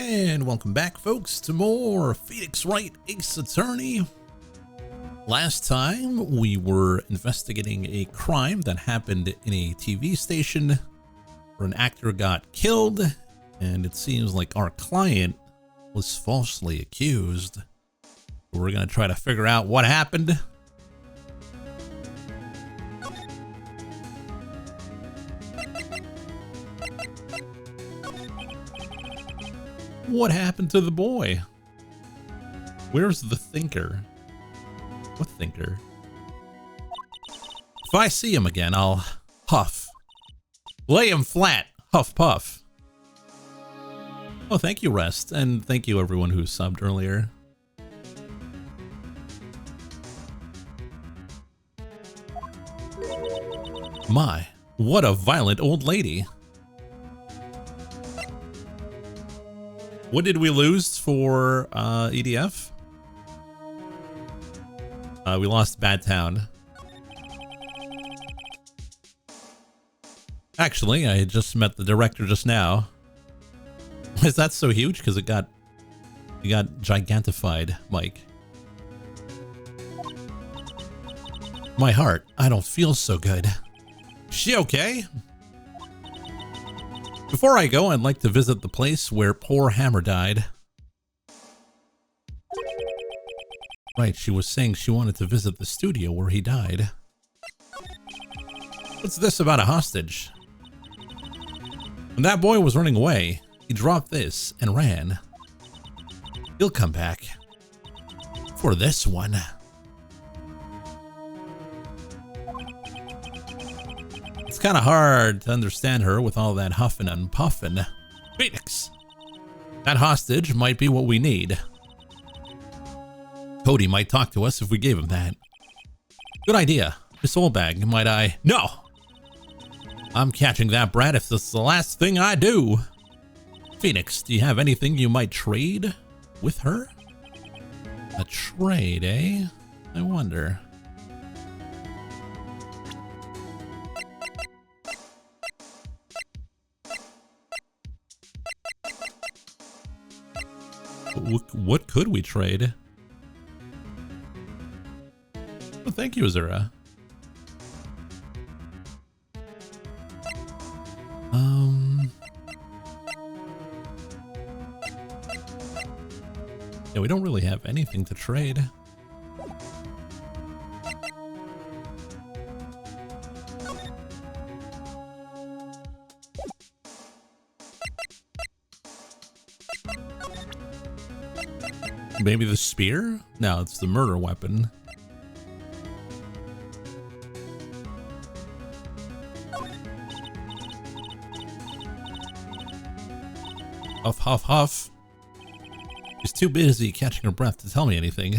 And welcome back, folks, to more Phoenix Wright Ace Attorney. Last time we were investigating a crime that happened in a TV station where an actor got killed, and it seems like our client was falsely accused. We're going to try to figure out what happened. What happened to the boy? Where's the thinker? What thinker? If I see him again, I'll huff. Lay him flat. Huff puff. Oh, thank you, Rest. And thank you, everyone who subbed earlier. My, what a violent old lady. What did we lose for EDF? We lost Bad Town. Actually, I just met the director just now. Is that so huge? Because it got gigantified, Mike. My heart, I don't feel so good. She okay? Before I go, I'd like to visit the place where poor Hammer died. Right, she was saying she wanted to visit the studio where he died. What's this about a hostage? When that boy was running away, he dropped this and ran. He'll come back. For this one. It's kind of hard to understand her with all that huffing and puffing. Phoenix! That hostage might be what we need. Cody might talk to us if we gave him that. Good idea. Miss Oldbag, might I? No! I'm catching that brat if this is the last thing I do. Phoenix, do you have anything you might trade with her? A trade, eh? I wonder. What could we trade? Well, thank you, Azura. Yeah, we don't really have anything to trade. Maybe the spear? No, it's the murder weapon. Huff, huff, huff. She's too busy catching her breath to tell me anything.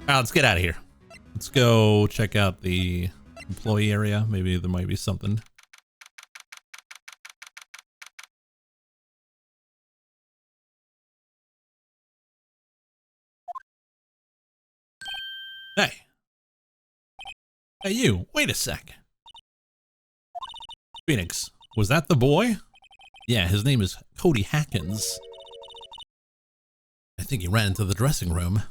Let's get out of here. Let's go check out the employee area. Maybe there might be something. Hey. Hey, you. Wait a sec. Phoenix, was that the boy? Yeah, his name is Cody Hackins. I think he ran into the dressing room.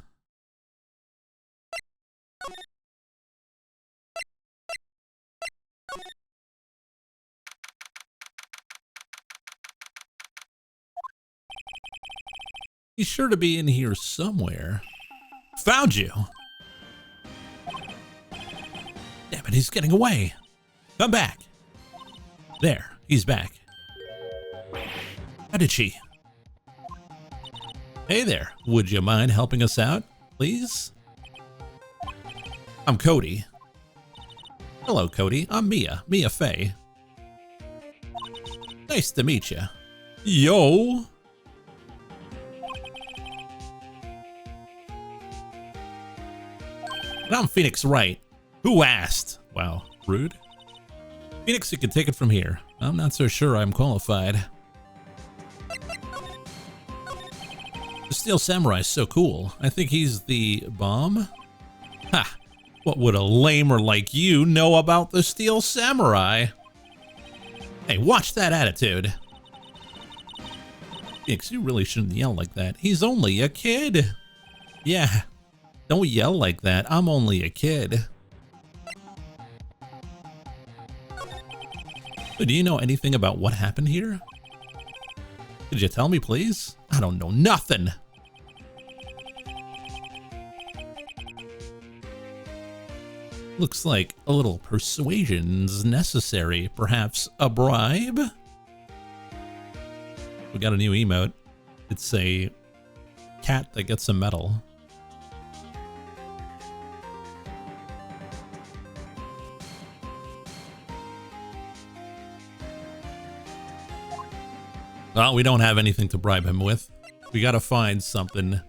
He's sure to be in here somewhere. Found you! Damn it, he's getting away. Come back. There, he's back. How did she? Hey there, would you mind helping us out, please? I'm Cody. Hello, Cody. I'm Mia Fey. Nice to meet you. Yo! And I'm Phoenix Wright. Who asked? Wow, rude. Phoenix, you can take it from here. I'm not so sure I'm qualified. The Steel Samurai is so cool. I think he's the bomb. Ha! What would a lamer like you know about the Steel Samurai? Hey, watch that attitude. Phoenix, you really shouldn't yell like that. He's only a kid. Yeah, don't yell like that. I'm only a kid. So do you know anything about what happened here? Could you tell me, please? I don't know nothing. Looks like a little persuasion's necessary. Perhaps a bribe? We got a new emote. It's a cat that gets a medal. Well, we don't have anything to bribe him with. We gotta find something.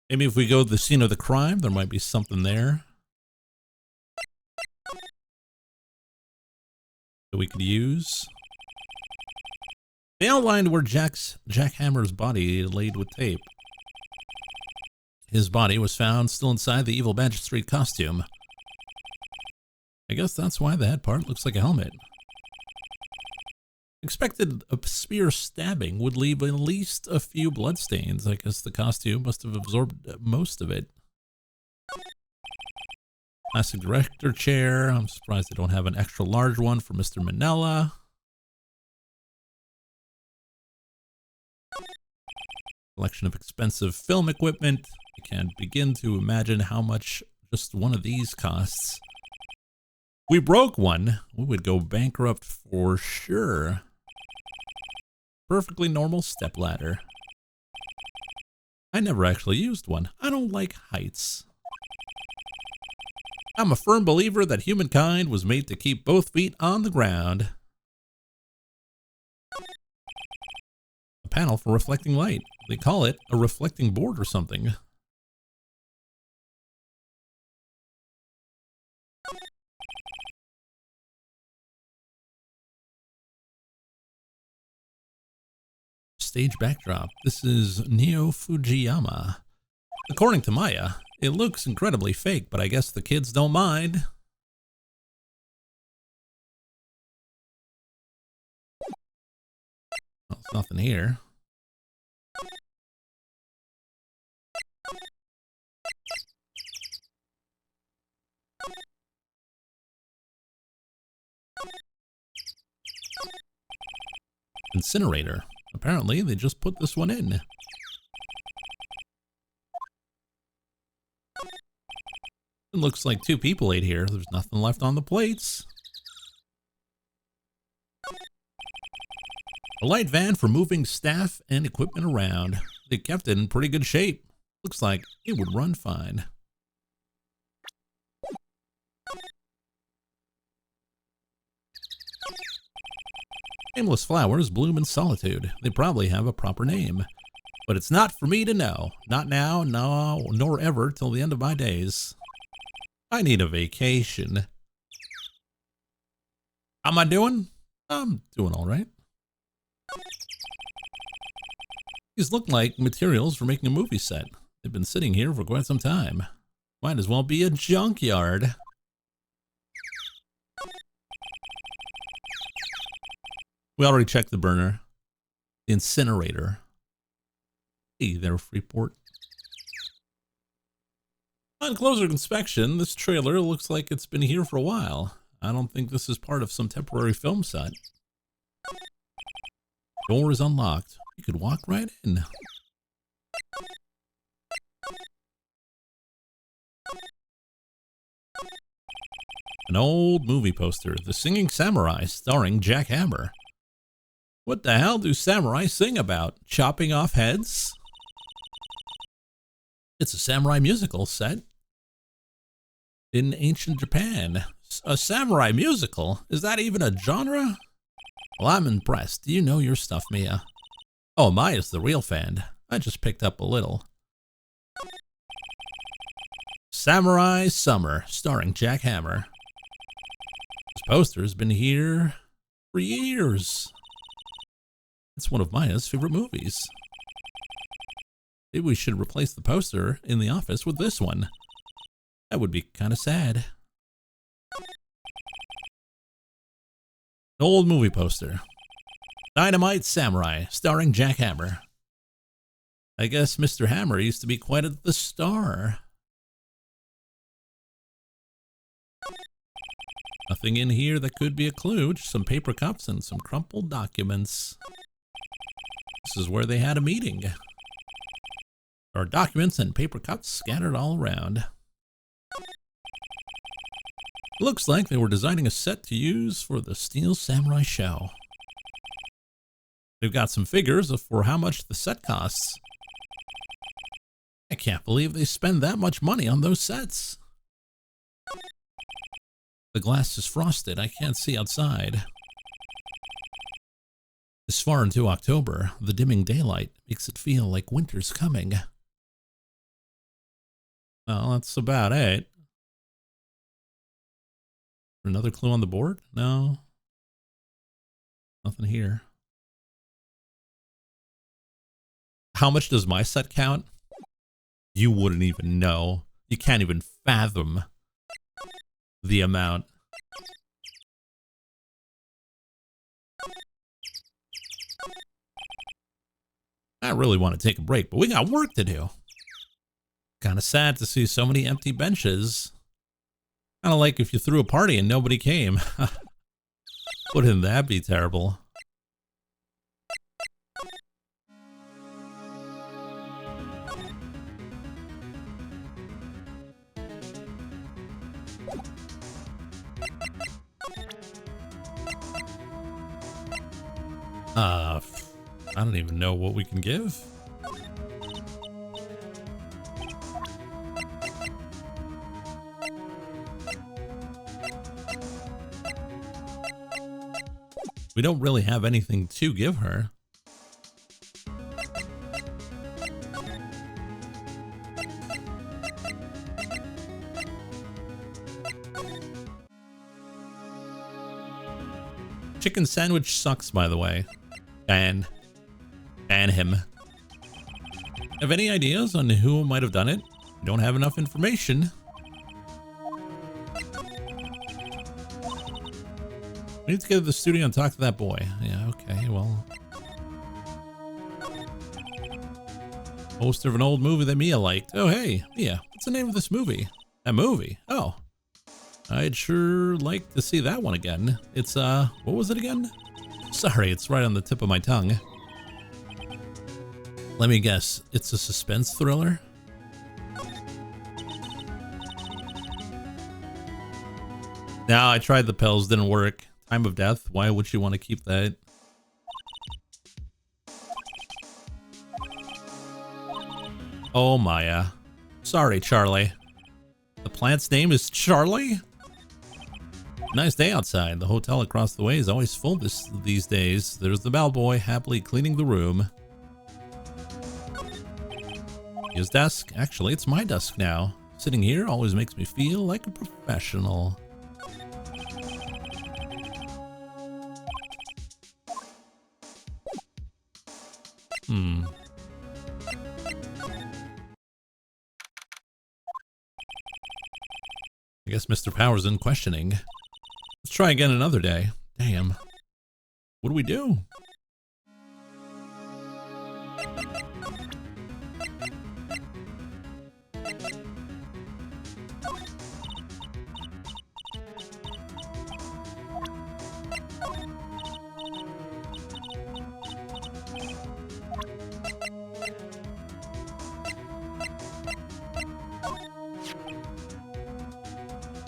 Maybe if we go to the scene of the crime, there might be something there that we could use. They outlined where Jack Hammer's body laid with tape. His body was found still inside the evil magistrate costume. I guess that's why the head part looks like a helmet. Expected a spear stabbing would leave at least a few bloodstains. I guess the costume must have absorbed most of it. Classic director chair. I'm surprised they don't have an extra large one for Mr. Manella. Collection of expensive film equipment. I can't begin to imagine how much just one of these costs. We broke one, we would go bankrupt for sure. Perfectly normal stepladder. I never actually used one. I don't like heights. I'm a firm believer that humankind was made to keep both feet on the ground. A panel for reflecting light. They call it a reflecting board or something. Stage backdrop. This is Neo Fujiyama. According to Maya, it looks incredibly fake, but I guess the kids don't mind. Well, there's nothing here. Incinerator. Apparently, they just put this one in. It looks like 2 people ate here. There's nothing left on the plates. A light van for moving staff and equipment around. They kept it in pretty good shape. Looks like it would run fine. Nameless flowers bloom in solitude. They probably have a proper name. But it's not for me to know. Not now, no, nor ever till the end of my days. I need a vacation. How am I doing? I'm doing all right. These look like materials for making a movie set. They've been sitting here for quite some time. Might as well be a junkyard. We already checked the burner. The incinerator. Hey there, Freeport. On closer inspection, this trailer looks like it's been here for a while. I don't think this is part of some temporary film set. Door is unlocked. You could walk right in. An old movie poster, The Singing Samurai, starring Jack Hammer. What the hell do samurai sing about? Chopping off heads? It's a samurai musical set in ancient Japan. A samurai musical? Is that even a genre? Well, I'm impressed. Do you know your stuff, Mia? Oh, Maya's the real fan. I just picked up a little. Samurai Summer, starring Jack Hammer. This poster's been here for years. It's one of Maya's favorite movies. Maybe we should replace the poster in the office with this one. That would be kind of sad. An old movie poster. Dynamite Samurai, starring Jack Hammer. I guess Mr. Hammer used to be quite the star. Nothing in here that could be a clue, just some paper cups and some crumpled documents. This is where they had a meeting. There are documents and paper cups scattered all around. Looks like they were designing a set to use for the Steel Samurai show. They've got some figures for how much the set costs. I can't believe they spend that much money on those sets. The glass is frosted. I can't see outside. This far into October, the dimming daylight makes it feel like winter's coming. Well, that's about it. Another clue on the board? No. Nothing here. How much does my set count? You wouldn't even know. You can't even fathom the amount. I really want to take a break, but we got work to do. Kind of sad to see so many empty benches. Kind of like if you threw a party and nobody came. Wouldn't that be terrible? I don't even know what we can give. We don't really have anything to give her. Chicken sandwich sucks, by the way. Ban him. Have any ideas on who might have done it? We don't have enough information. We need to get to the studio and talk to that boy. Yeah, okay, well. Poster of an old movie that Mia liked. Oh, hey, Mia, what's the name of this movie? That movie? Oh. I'd sure like to see that one again. It's, what was it again? Sorry, it's right on the tip of my tongue. Let me guess, it's a suspense thriller? No, I tried the pills, didn't work. Time of death, why would you want to keep that? Oh, Maya. Sorry, Charlie. The plant's name is Charlie? Nice day outside. The hotel across the way is always full these days. There's the bellboy happily cleaning the room. His desk. Actually, it's my desk now. Sitting here always makes me feel like a professional. I guess Mr. Powers in questioning. Let's try again another day. Damn. What do we do?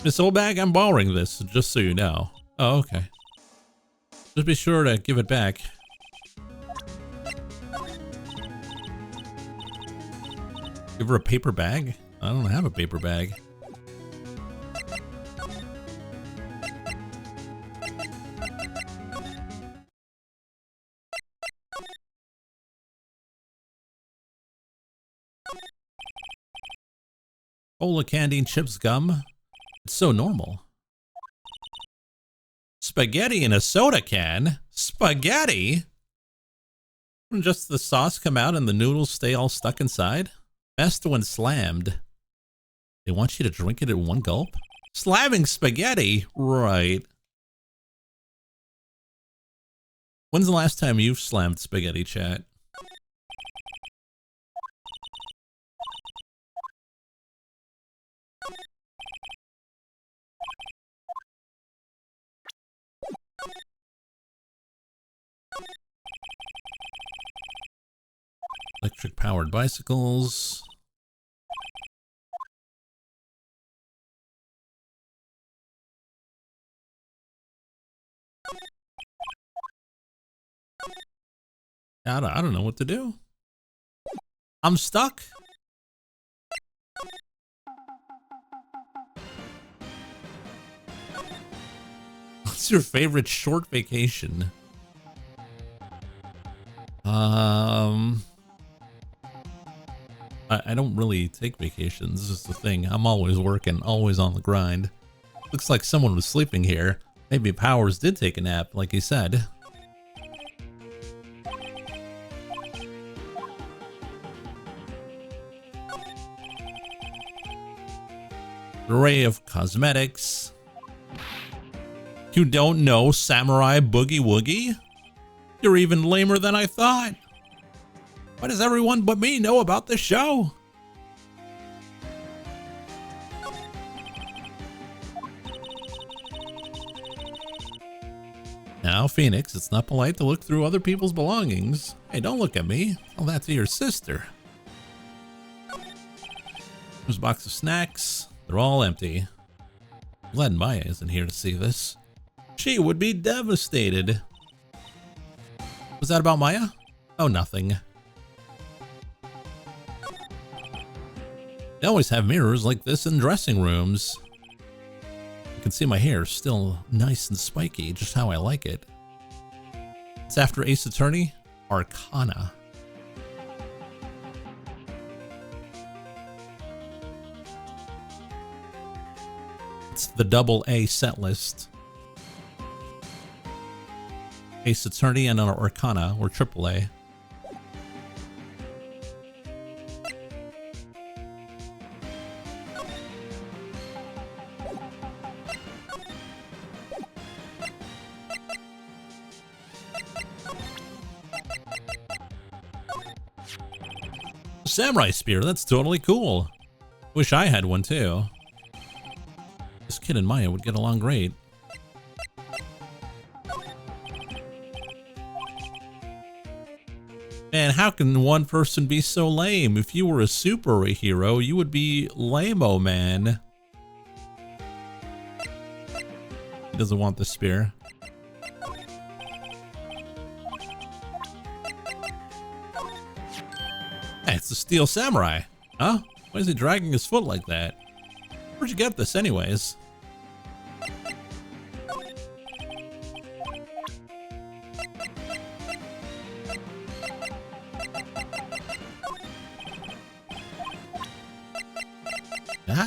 Miss Oldbag, I'm borrowing this, just so you know. Oh, okay. Just be sure to give it back. Give her a paper bag? I don't have a paper bag. Bowl of candy and chips gum. It's so normal. Spaghetti in a soda can? Spaghetti? Wouldn't just the sauce come out and the noodles stay all stuck inside? Best when slammed. They want you to drink it in one gulp? Slamming spaghetti? Right. When's the last time you've slammed spaghetti, chat? Electric powered bicycles. I don't know what to do. I'm stuck. What's your favorite short vacation? I don't really take vacations. This is the thing. I'm always working, always on the grind. Looks like someone was sleeping here. Maybe Powers did take a nap, like he said. Array of cosmetics. You don't know Samurai Boogie Woogie? You're even lamer than I thought. Why does everyone but me know about this show? Now, Phoenix, it's not polite to look through other people's belongings. Hey, don't look at me. Tell that to your sister. There's a box of snacks. They're all empty. Glad Maya isn't here to see this. She would be devastated. Was that about Maya? Oh, nothing. They always have mirrors like this in dressing rooms. You can see my hair is still nice and spiky, just how I like it. It's after Ace Attorney, Arcana. It's the double A set list. Ace Attorney and an Arcana, or triple A. Samurai spear, that's totally cool. Wish I had one too. This kid and Maya would get along great. Man, how can one person be so lame? If you were a superhero, you would be lame-o, man. He doesn't want the spear. Hey, it's the Steel Samurai. Huh? Why is he dragging his foot like that? Where'd you get this anyways?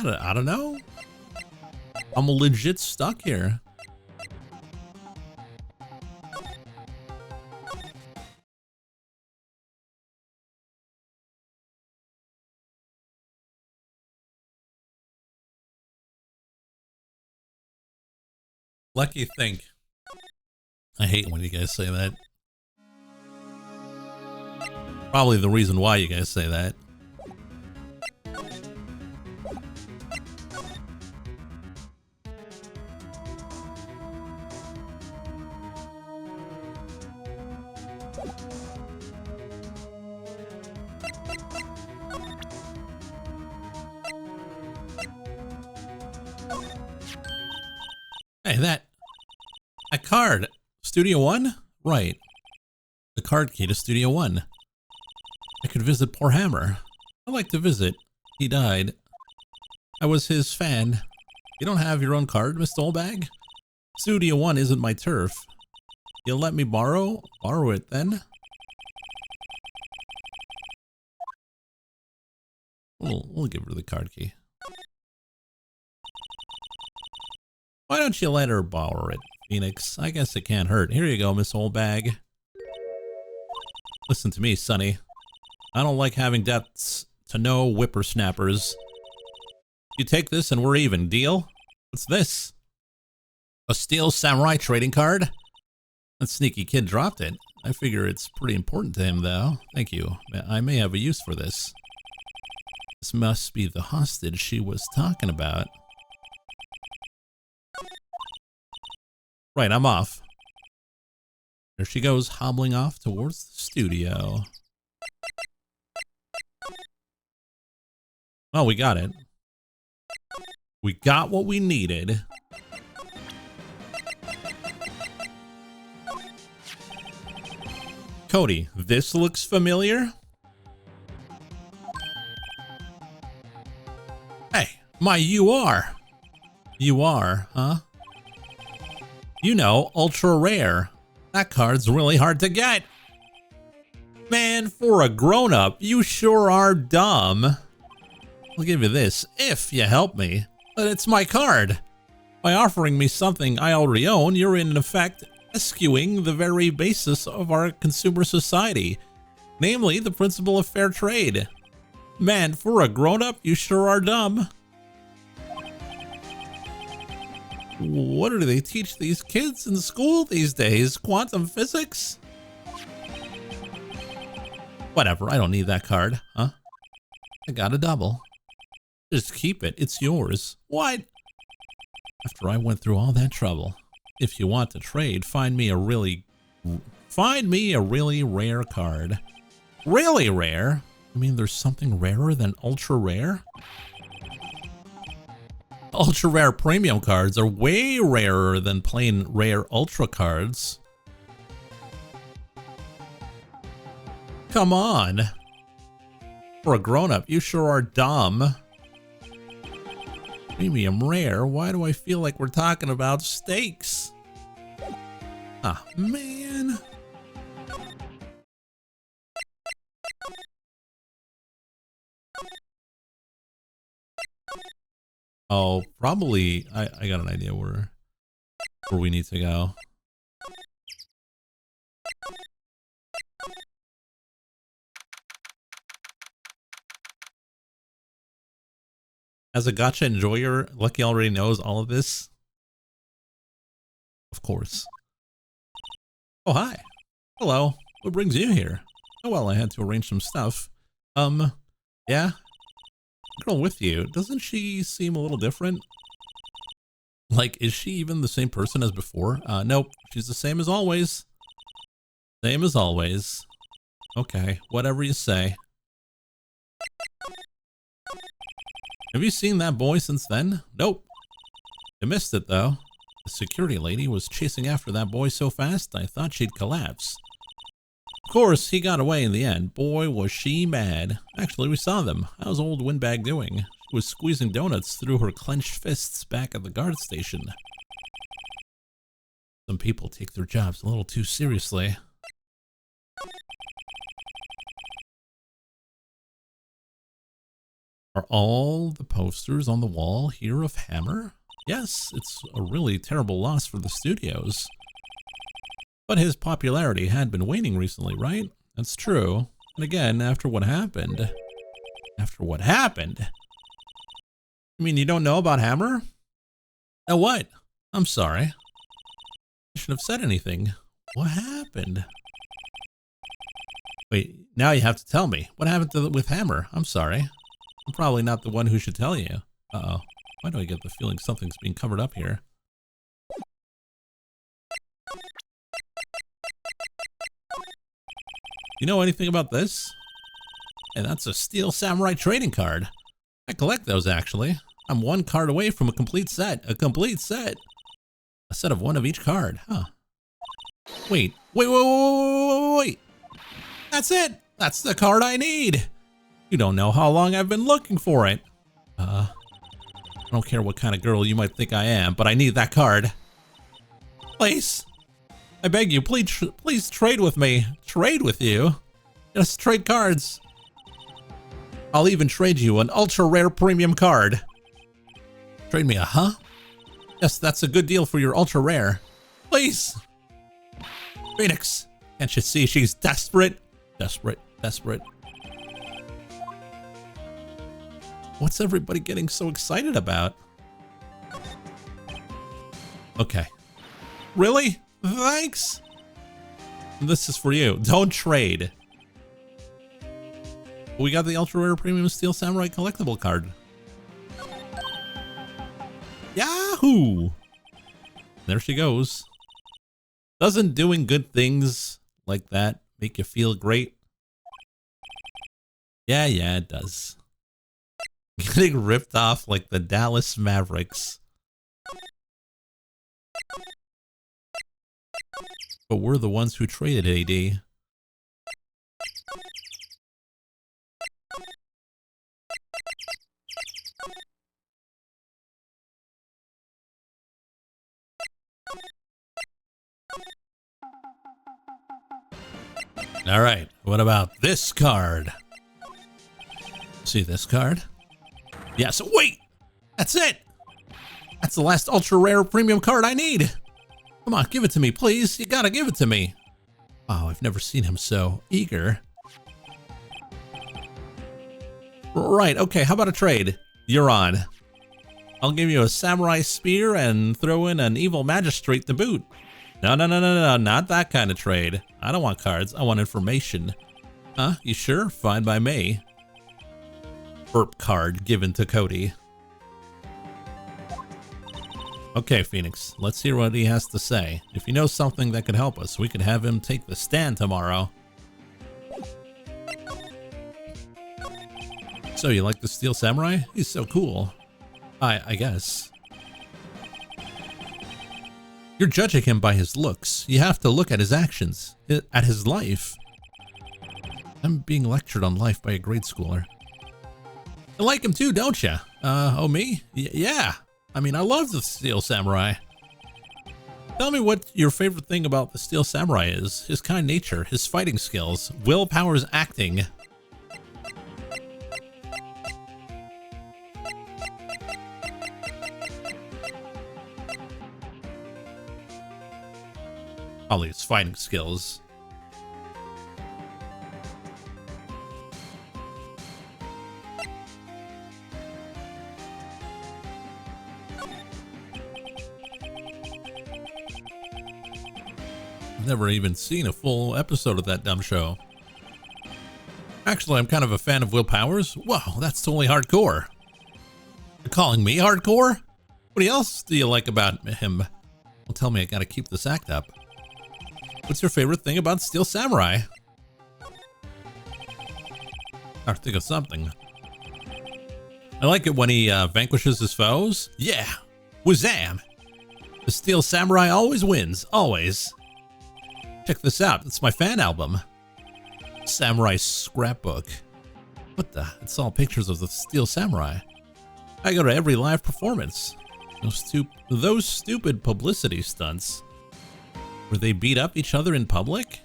I don't know. I'm legit stuck here. Lucky think. I hate when you guys say that. Probably the reason why you guys say that. Hey, that card. Studio One? Right. The card key to Studio One. I could visit poor Hammer. I'd like to visit. He died. I was his fan. You don't have your own card, Miss Dolbag? Studio One isn't my turf. You'll let me borrow? Borrow it then. We'll give her the card key. Why don't you let her borrow it, Phoenix? I guess it can't hurt. Here you go, Miss Old Bag. Listen to me, Sonny. I don't like having debts to no whippersnappers. You take this and we're even. Deal? What's this? A steel samurai trading card? That sneaky kid dropped it. I figure it's pretty important to him, though. Thank you. I may have a use for this. This must be the hostage she was talking about. Right, I'm off. There she goes, hobbling off towards the studio. Oh, we got it. We got what we needed. Cody, this looks familiar. Hey, my UR. UR, huh? You know, ultra rare. That card's really hard to get. Man, for a grown-up, you sure are dumb. I'll give you this, if you help me. But it's my card. By offering me something I already own, you're in effect rescuing the very basis of our consumer society, namely the principle of fair trade. Man, for a grown-up, you sure are dumb. What do they teach these kids in school these days? Quantum physics? Whatever, I don't need that card, huh? I got a double. Just keep it, it's yours. What? After I went through all that trouble. If you want to trade, find me a really rare card. Really rare? I mean, there's something rarer than ultra rare? Ultra rare premium cards are way rarer than plain rare ultra cards. Come on. For a grown-up, you sure are dumb. Premium rare? Why do I feel like we're talking about steaks? Ah, man. Oh, probably. I got an idea where we need to go. As a gacha enjoyer, Lucky already knows all of this. Of course. Oh, hi. Hello. What brings you here? Oh, well, I had to arrange some stuff. Yeah? Girl with you, doesn't she seem a little different? Like, is she even the same person as before? Nope. She's the same as always. Same as always. Okay, whatever you say. Have you seen that boy since then? Nope. I missed it, though. The security lady was chasing after that boy so fast, I thought she'd collapse. Of course, he got away in the end. Boy, was she mad. Actually, we saw them. How's old Windbag doing? She was squeezing donuts through her clenched fists back at the guard station. Some people take their jobs a little too seriously. Are all the posters on the wall here of Hammer? Yes, it's a really terrible loss for the studios. But his popularity had been waning recently, right? That's true. And again, after what happened. After what happened? You mean you don't know about Hammer? Now what? I'm sorry. I shouldn't have said anything. What happened? Wait, now you have to tell me. What happened with Hammer? I'm sorry. I'm probably not the one who should tell you. Uh-oh. Why do I get the feeling something's being covered up here? You know anything about this? And that's a steel samurai trading card. I collect those, actually. I'm one card away from a complete set. A complete set. A set of one of each card. Huh. Wait. Wait. That's it. That's the card I need. You don't know how long I've been looking for it. I don't care what kind of girl you might think I am, but I need that card. Please. I beg you, please trade with me. Trade with you? Just trade cards. I'll even trade you an ultra rare premium card. Trade me a huh? Yes, that's a good deal for your ultra rare. Please! Phoenix! Can't you see she's desperate? Desperate, desperate. What's everybody getting so excited about? Okay. Really? Thanks! This is for you. Don't trade. We got the ultra rare premium steel samurai collectible card. Yahoo! There she goes. Doesn't doing good things like that make you feel great? Yeah, it does. Getting ripped off like the Dallas Mavericks. But we're the ones who traded AD. All right, what about this card? See this card? Yeah, so wait! That's it! That's the last ultra rare premium card I need! Come on, give it to me, please. You gotta give it to me. Oh, I've never seen him so eager. Right, okay, how about a trade? You're on. I'll give you a samurai spear and throw in an evil magistrate to boot. No, not that kind of trade. I don't want cards, I want information. Huh, you sure? Fine by me. Burp card given to Cody. Okay, Phoenix, let's hear what he has to say. If you know something that could help us, we could have him take the stand tomorrow. So, you like the Steel Samurai? He's so cool. I guess. You're judging him by his looks. You have to look at his actions, at his life. I'm being lectured on life by a grade schooler. You like him too, don't you? Oh, me? Yeah. I mean, I love the Steel Samurai. Tell me what your favorite thing about the Steel Samurai is. His kind nature, his fighting skills, Willpower's acting. Probably his fighting skills. I've never even seen a full episode of that dumb show. Actually, I'm kind of a fan of Willpower's. Whoa, that's totally hardcore. You're calling me hardcore? What else do you like about him? Well, tell me I gotta keep this act up. What's your favorite thing about Steel Samurai? I'll think of something. I like it when he vanquishes his foes. Yeah, Wazam! The Steel Samurai always wins, always. Check this out, it's my fan album. Samurai Scrapbook. What the? It's all pictures of the Steel Samurai. I go to every live performance. Those stupid publicity stunts. Where they beat up each other in public?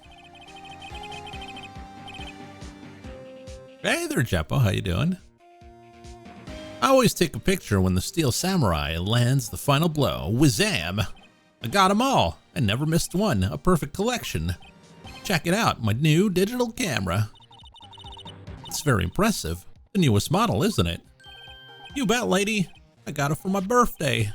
Hey there, Jeppo, how you doing? I always take a picture when the Steel Samurai lands the final blow. Wazam! I got 'em all. I never missed one. A perfect collection. Check it out, my new digital camera. It's very impressive. The newest model, isn't it? You bet, lady. I got it for my birthday.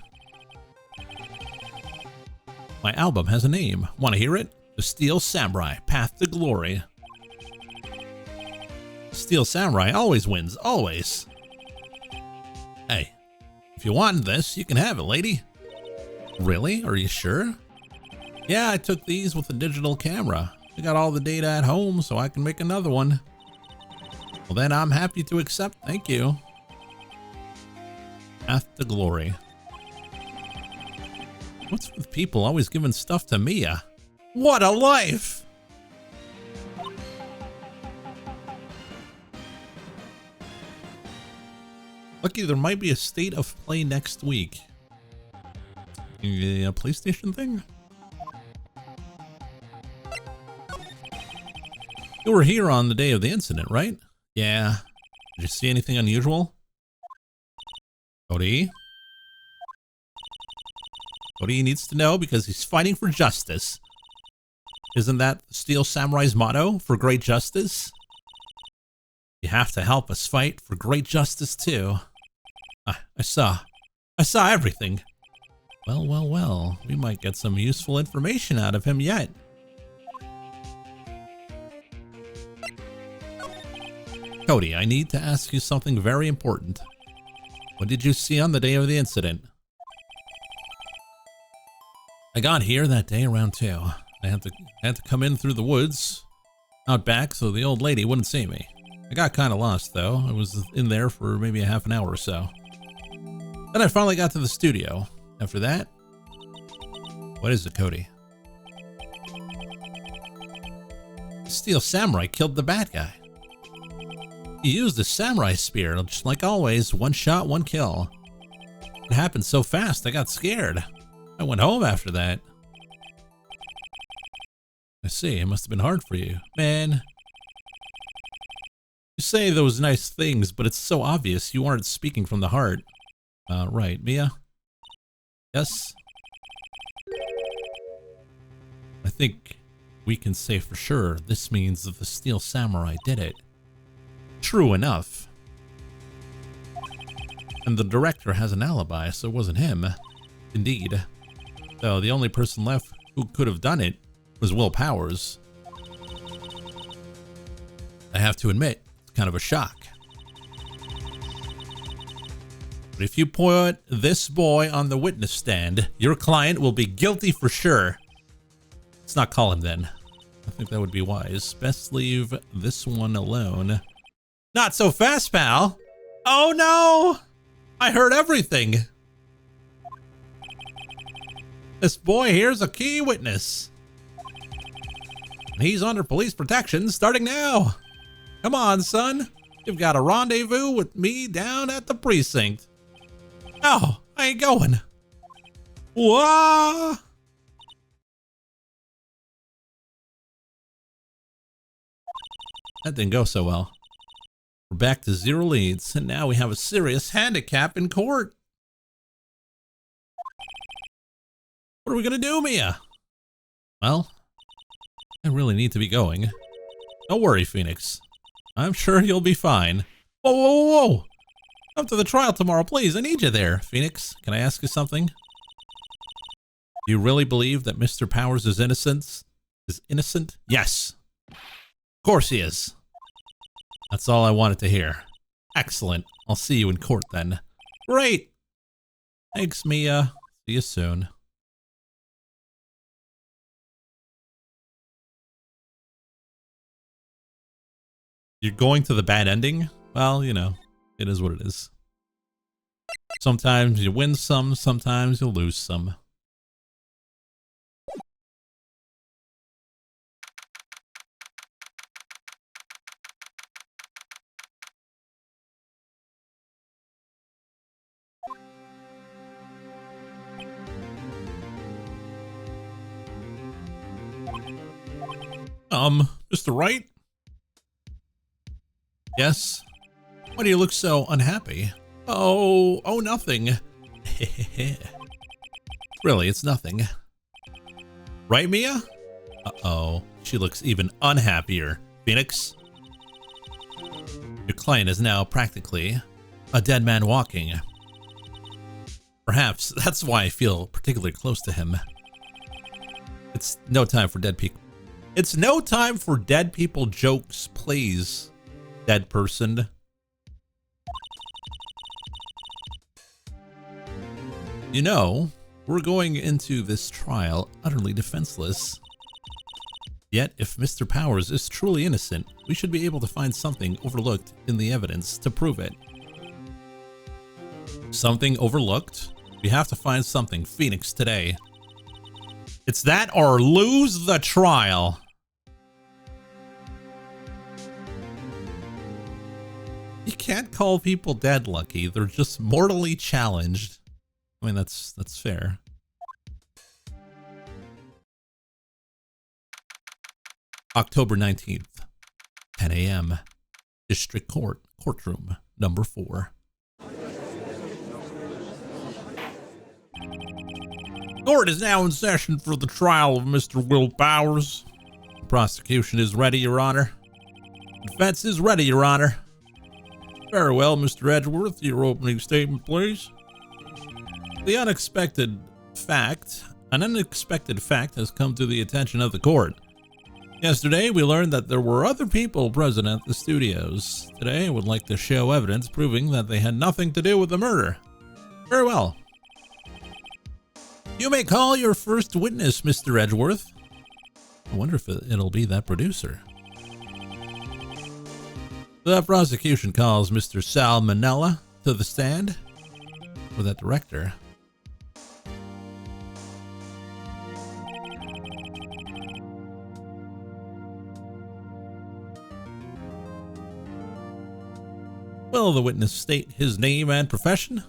My album has a name. Want to hear it? The Steel Samurai, Path to Glory. Steel Samurai always wins, always. Hey, if you want this, you can have it, lady. Really? Are you sure? Yeah, I took these with a digital camera. I got all the data at home, so I can make another one. Well, then I'm happy to accept. Thank you. Path to Glory. What's with people always giving stuff to Mia? What a life! Lucky there might be a state of play next week. A PlayStation thing? You were here on the day of the incident, right? Yeah. Did you see anything unusual? Cody? Cody needs to know because he's fighting for justice. Isn't that Steel Samurai's motto, for great justice? You have to help us fight for great justice too. I saw everything. Well, we might get some useful information out of him yet. Cody, I need to ask you something very important. What did you see on the day of the incident? I got here that day around 2. I had to come in through the woods out back so the old lady wouldn't see me. I got kind of lost though. I was in there for maybe a half an hour or so. Then I finally got to the studio. After that, what is it, Cody? Steel Samurai killed the bad guy. He used a samurai spear, just like always, 1 shot, 1 kill. It happened so fast, I got scared. I went home after that. I see, it must have been hard for you. Man, you say those nice things, but it's so obvious you aren't speaking from the heart. Right, Mia? Yes? I think we can say for sure this means that the Steel Samurai did it. True enough. And the director has an alibi, so it wasn't him. Indeed. So the only person left who could have done it was Will Powers. I have to admit, it's kind of a shock. But if you put this boy on the witness stand, your client will be guilty for sure. Let's not call him then. I think that would be wise. Best leave this one alone. Not so fast, pal. Oh no! I heard everything. This boy here's a key witness. He's under police protection starting now. Come on, son. You've got a rendezvous with me down at the precinct. No, I ain't going. Whoa! That didn't go so well. We're back to 0 leads, and now we have a serious handicap in court. What are we gonna do, Mia? Well, I really need to be going. Don't worry, Phoenix. I'm sure you'll be fine. Whoa! Come to the trial tomorrow, please. I need you there. Phoenix, can I ask you something? Do you really believe that Mr. Powers is innocent? Yes. Of course he is. That's all I wanted to hear. Excellent. I'll see you in court then. Great. Thanks, Mia. See you soon. You're going to the bad ending? Well, you know, it is what it is. Sometimes you win some, sometimes you'll lose some. Mr. Wright? Yes? Why do you look so unhappy? Oh, nothing. Really, it's nothing. Right, Mia? Uh-oh, she looks even unhappier. Phoenix? Your client is now practically a dead man walking. Perhaps that's why I feel particularly close to him. It's no time for dead people. It's no time for dead people jokes, please. Dead person. You know, we're going into this trial utterly defenseless. Yet, if Mr. Powers is truly innocent, we should be able to find something overlooked in the evidence to prove it. Something overlooked? We have to find something, Phoenix, today. It's that or lose the trial. You can't call people dead, Lucky. They're just mortally challenged. I mean, that's fair. October 19th, 10 a.m. District Court, courtroom number 4. Court is now in session for the trial of Mr. Will Powers. The prosecution is ready, Your Honor. Defense is ready, Your Honor. Very well, Mr. Edgeworth, your opening statement, please. An unexpected fact has come to the attention of the court. Yesterday, we learned that there were other people present at the studios. Today, I would like to show evidence proving that they had nothing to do with the murder. Very well. You may call your first witness, Mr. Edgeworth. I wonder if it'll be that producer. The prosecution calls Mr. Salmonella to the stand. Or that director. Will the witness state his name and profession?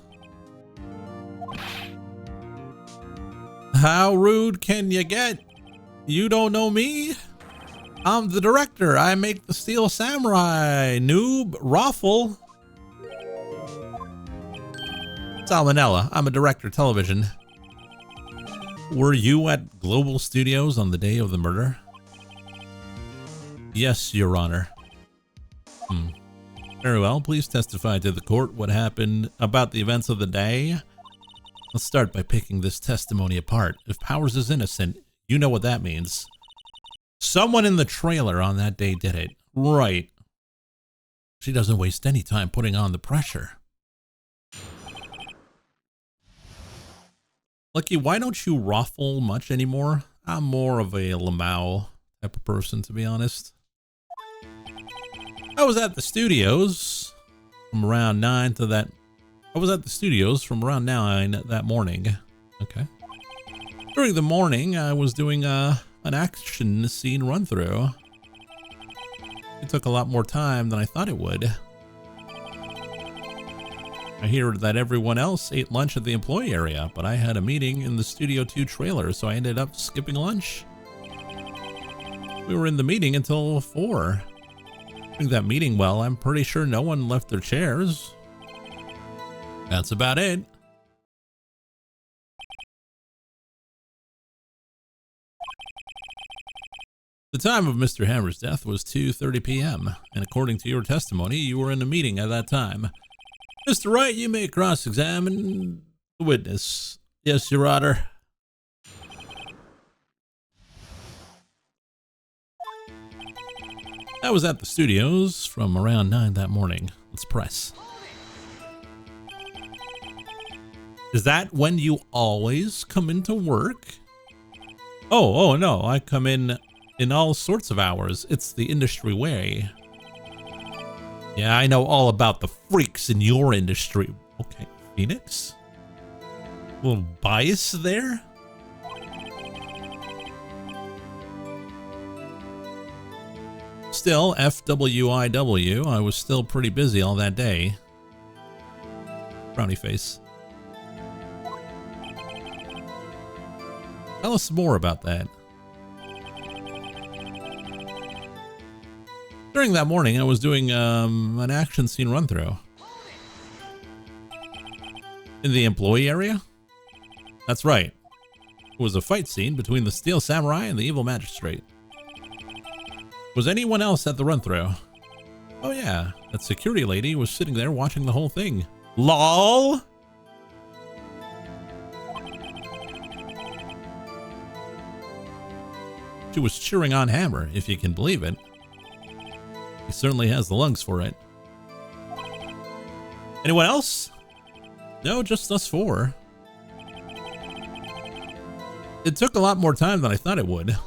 How rude can you get? You don't know me? I'm the director. I make the Steel Samurai. Noob. Raffle. Salmonella. I'm a director, television. Were you at Global Studios on the day of the murder? Yes, Your Honor. Very well. Please testify to the court what happened about the events of the day. Let's start by picking this testimony apart. If Powers is innocent, you know what that means. Someone in the trailer on that day did it. Right. She doesn't waste any time putting on the pressure. Lucky, why don't you ruffle much anymore? I'm more of a Lamau type of person, to be honest. I was at the studios from around 9 to that. I was at the studios from around 9 that morning. Okay. During the morning, I was doing an action scene run through. It took a lot more time than I thought it would. I hear that everyone else ate lunch at the employee area, but I had a meeting in the Studio 2 trailer, so I ended up skipping lunch. We were in the meeting until 4. During that meeting, well, I'm pretty sure no one left their chairs. That's about it. The time of Mr. Hammer's death was 2:30 p.m., and according to your testimony, you were in a meeting at that time. Mr. Wright, you may cross-examine the witness. Yes, Your Honor. I was at the studios from around 9 that morning. Let's press. Is that when you always come into work? Oh no, I come in all sorts of hours. It's the industry way. Yeah, I know all about the freaks in your industry. Okay, Phoenix? A little bias there? Still, FWIW, I was still pretty busy all that day. Frowny face. Tell us more about that. During that morning, I was doing an action scene run through. In the employee area? That's right. It was a fight scene between the Steel Samurai and the Evil Magistrate. Was anyone else at the run through? Oh yeah, that security lady was sitting there watching the whole thing. LOL! She was cheering on Hammer, if you can believe it. He certainly has the lungs for it. Anyone else? No, just us 4. It took a lot more time than I thought it would.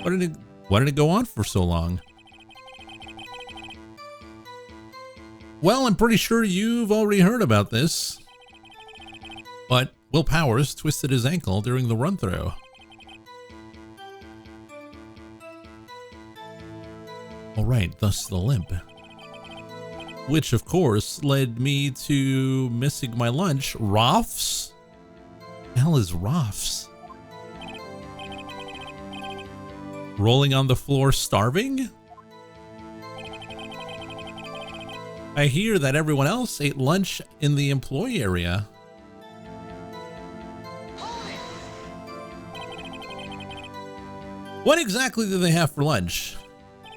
Why did it go on for so long? Well, I'm pretty sure you've already heard about this. But Will Powers twisted his ankle during the run-through. Alright, thus the limp. Which, of course, led me to missing my lunch. Roffs? What the hell is Roffs? Rolling on the floor starving? I hear that everyone else ate lunch in the employee area. What exactly do they have for lunch?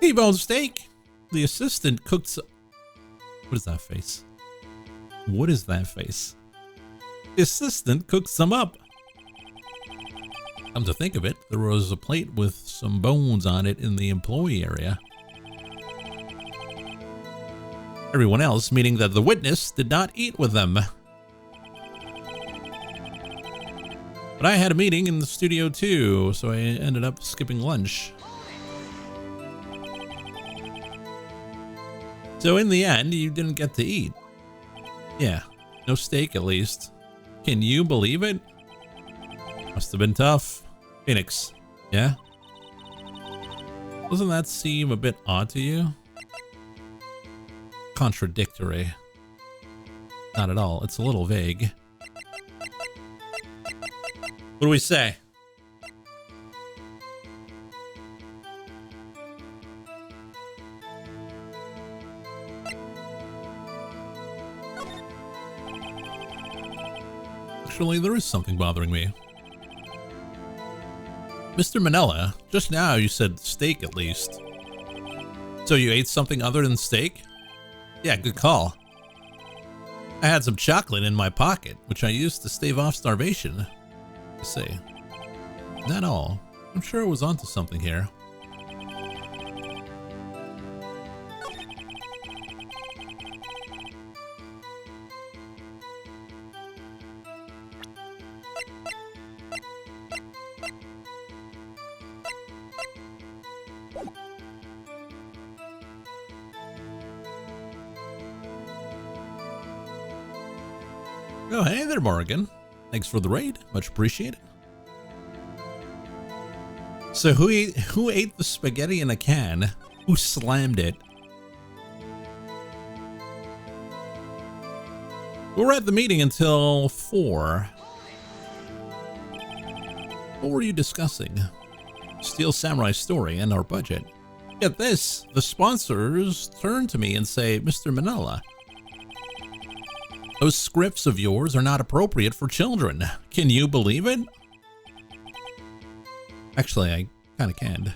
T-bone steak. The assistant cooked what is that face? What is that face? The assistant cooked some up. Come to think of it, there was a plate with some bones on it in the employee area. Everyone else, meaning that the witness, did not eat with them. But I had a meeting in the studio too, so I ended up skipping lunch. So in the end, you didn't get to eat. Yeah, no steak at least. Can you believe it? Must have been tough. Phoenix, yeah? Doesn't that seem a bit odd to you? Contradictory. Not at all, it's a little vague. What do we say? Actually, there is something bothering me. Mr. Manella, just now you said steak at least. So you ate something other than steak? Yeah, good call. I had some chocolate in my pocket, which I used to stave off starvation. I see. Not all. I'm sure it was onto something here. Oh, hey there, Morgan. Thanks for the raid. Much appreciated. So who ate the spaghetti in a can? Who slammed it? We were at the meeting until 4. What were you discussing? Steel Samurai's story and our budget. Get this, the sponsors turn to me and say, Mr. Manella, those scripts of yours are not appropriate for children. Can you believe it? Actually, I kind of can.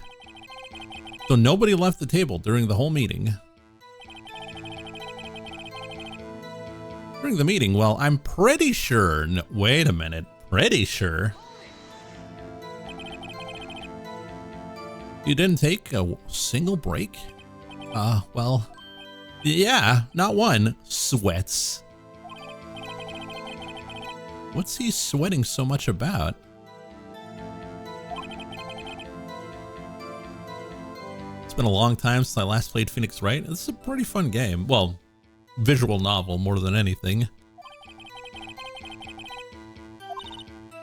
So nobody left the table during the whole meeting. During the meeting, well, I'm pretty sure. No, wait a minute. Pretty sure. You didn't take a single break? Well, yeah, not one. Sweats. What's he sweating so much about? It's been a long time since I last played Phoenix Wright. This is a pretty fun game. Well, visual novel more than anything.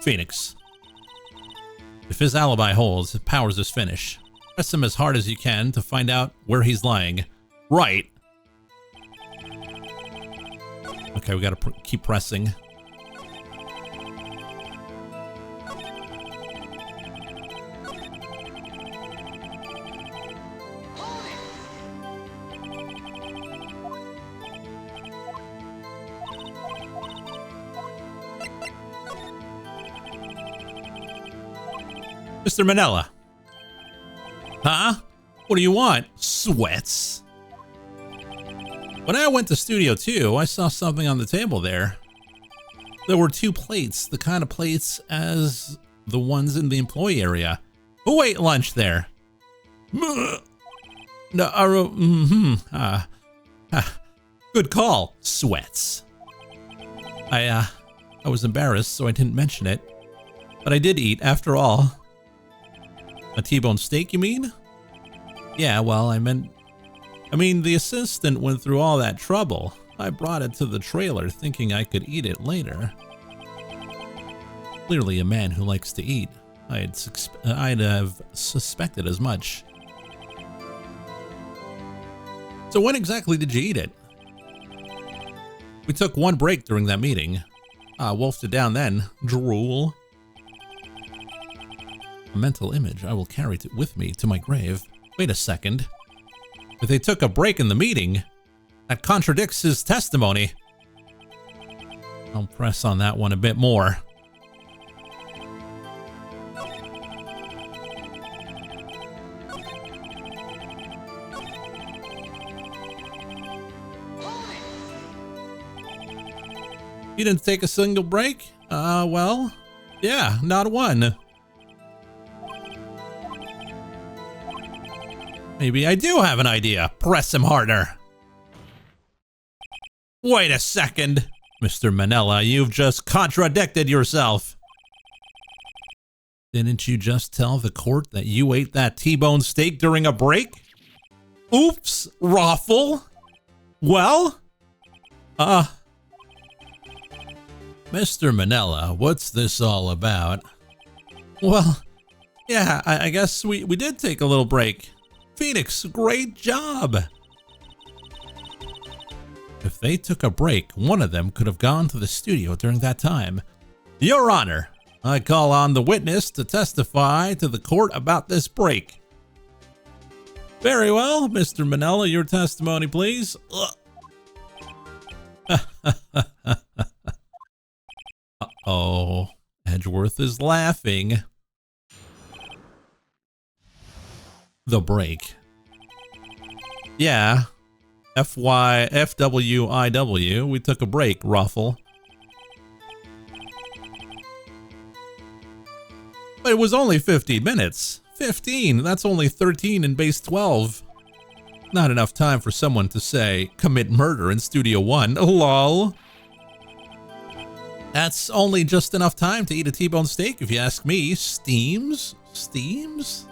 Phoenix. If his alibi holds, Powers is finished. Press him as hard as you can to find out where he's lying. Right. Okay, we gotta keep pressing. Mr. Manella. Huh? What do you want? Sweats. When I went to Studio 2, I saw something on the table there. There were 2 plates, the kind of plates as the ones in the employee area. Who ate lunch there? No, good call. Sweats. I was embarrassed, so I didn't mention it. But I did eat, after all. A T-bone steak, you mean? Yeah, well, I mean, the assistant went through all that trouble. I brought it to the trailer thinking I could eat it later. Clearly a man who likes to eat. I'd have suspected as much. So when exactly did you eat it? We took 1 break during that meeting. Wolfed it down then. Drool. A mental image I will carry with me to my grave. Wait a second. If they took a break in the meeting, that contradicts his testimony. I'll press on that one a bit more. You didn't take a single break? Well, yeah, not one. Maybe I do have an idea. Press him harder. Wait a second. Mr. Manila, you've just contradicted yourself. Didn't you just tell the court that you ate that T-bone steak during a break? Oops, Raffle. Well, Mr. Manila, what's this all about? Well, yeah, I guess we did take a little break. Phoenix, great job. If they took a break, one of them could have gone to the studio during that time. Your Honor, I call on the witness to testify to the court about this break. Very well, Mr. Manila, your testimony, please. Uh-oh, Edgeworth is laughing. The break. Yeah. FWIW, we took a break, Ruffle. But it was only 15 minutes. 15, that's only 13 in base 12. Not enough time for someone to say, commit murder in Studio 1, lol. That's only just enough time to eat a T-bone steak if you ask me. Steams? Steams?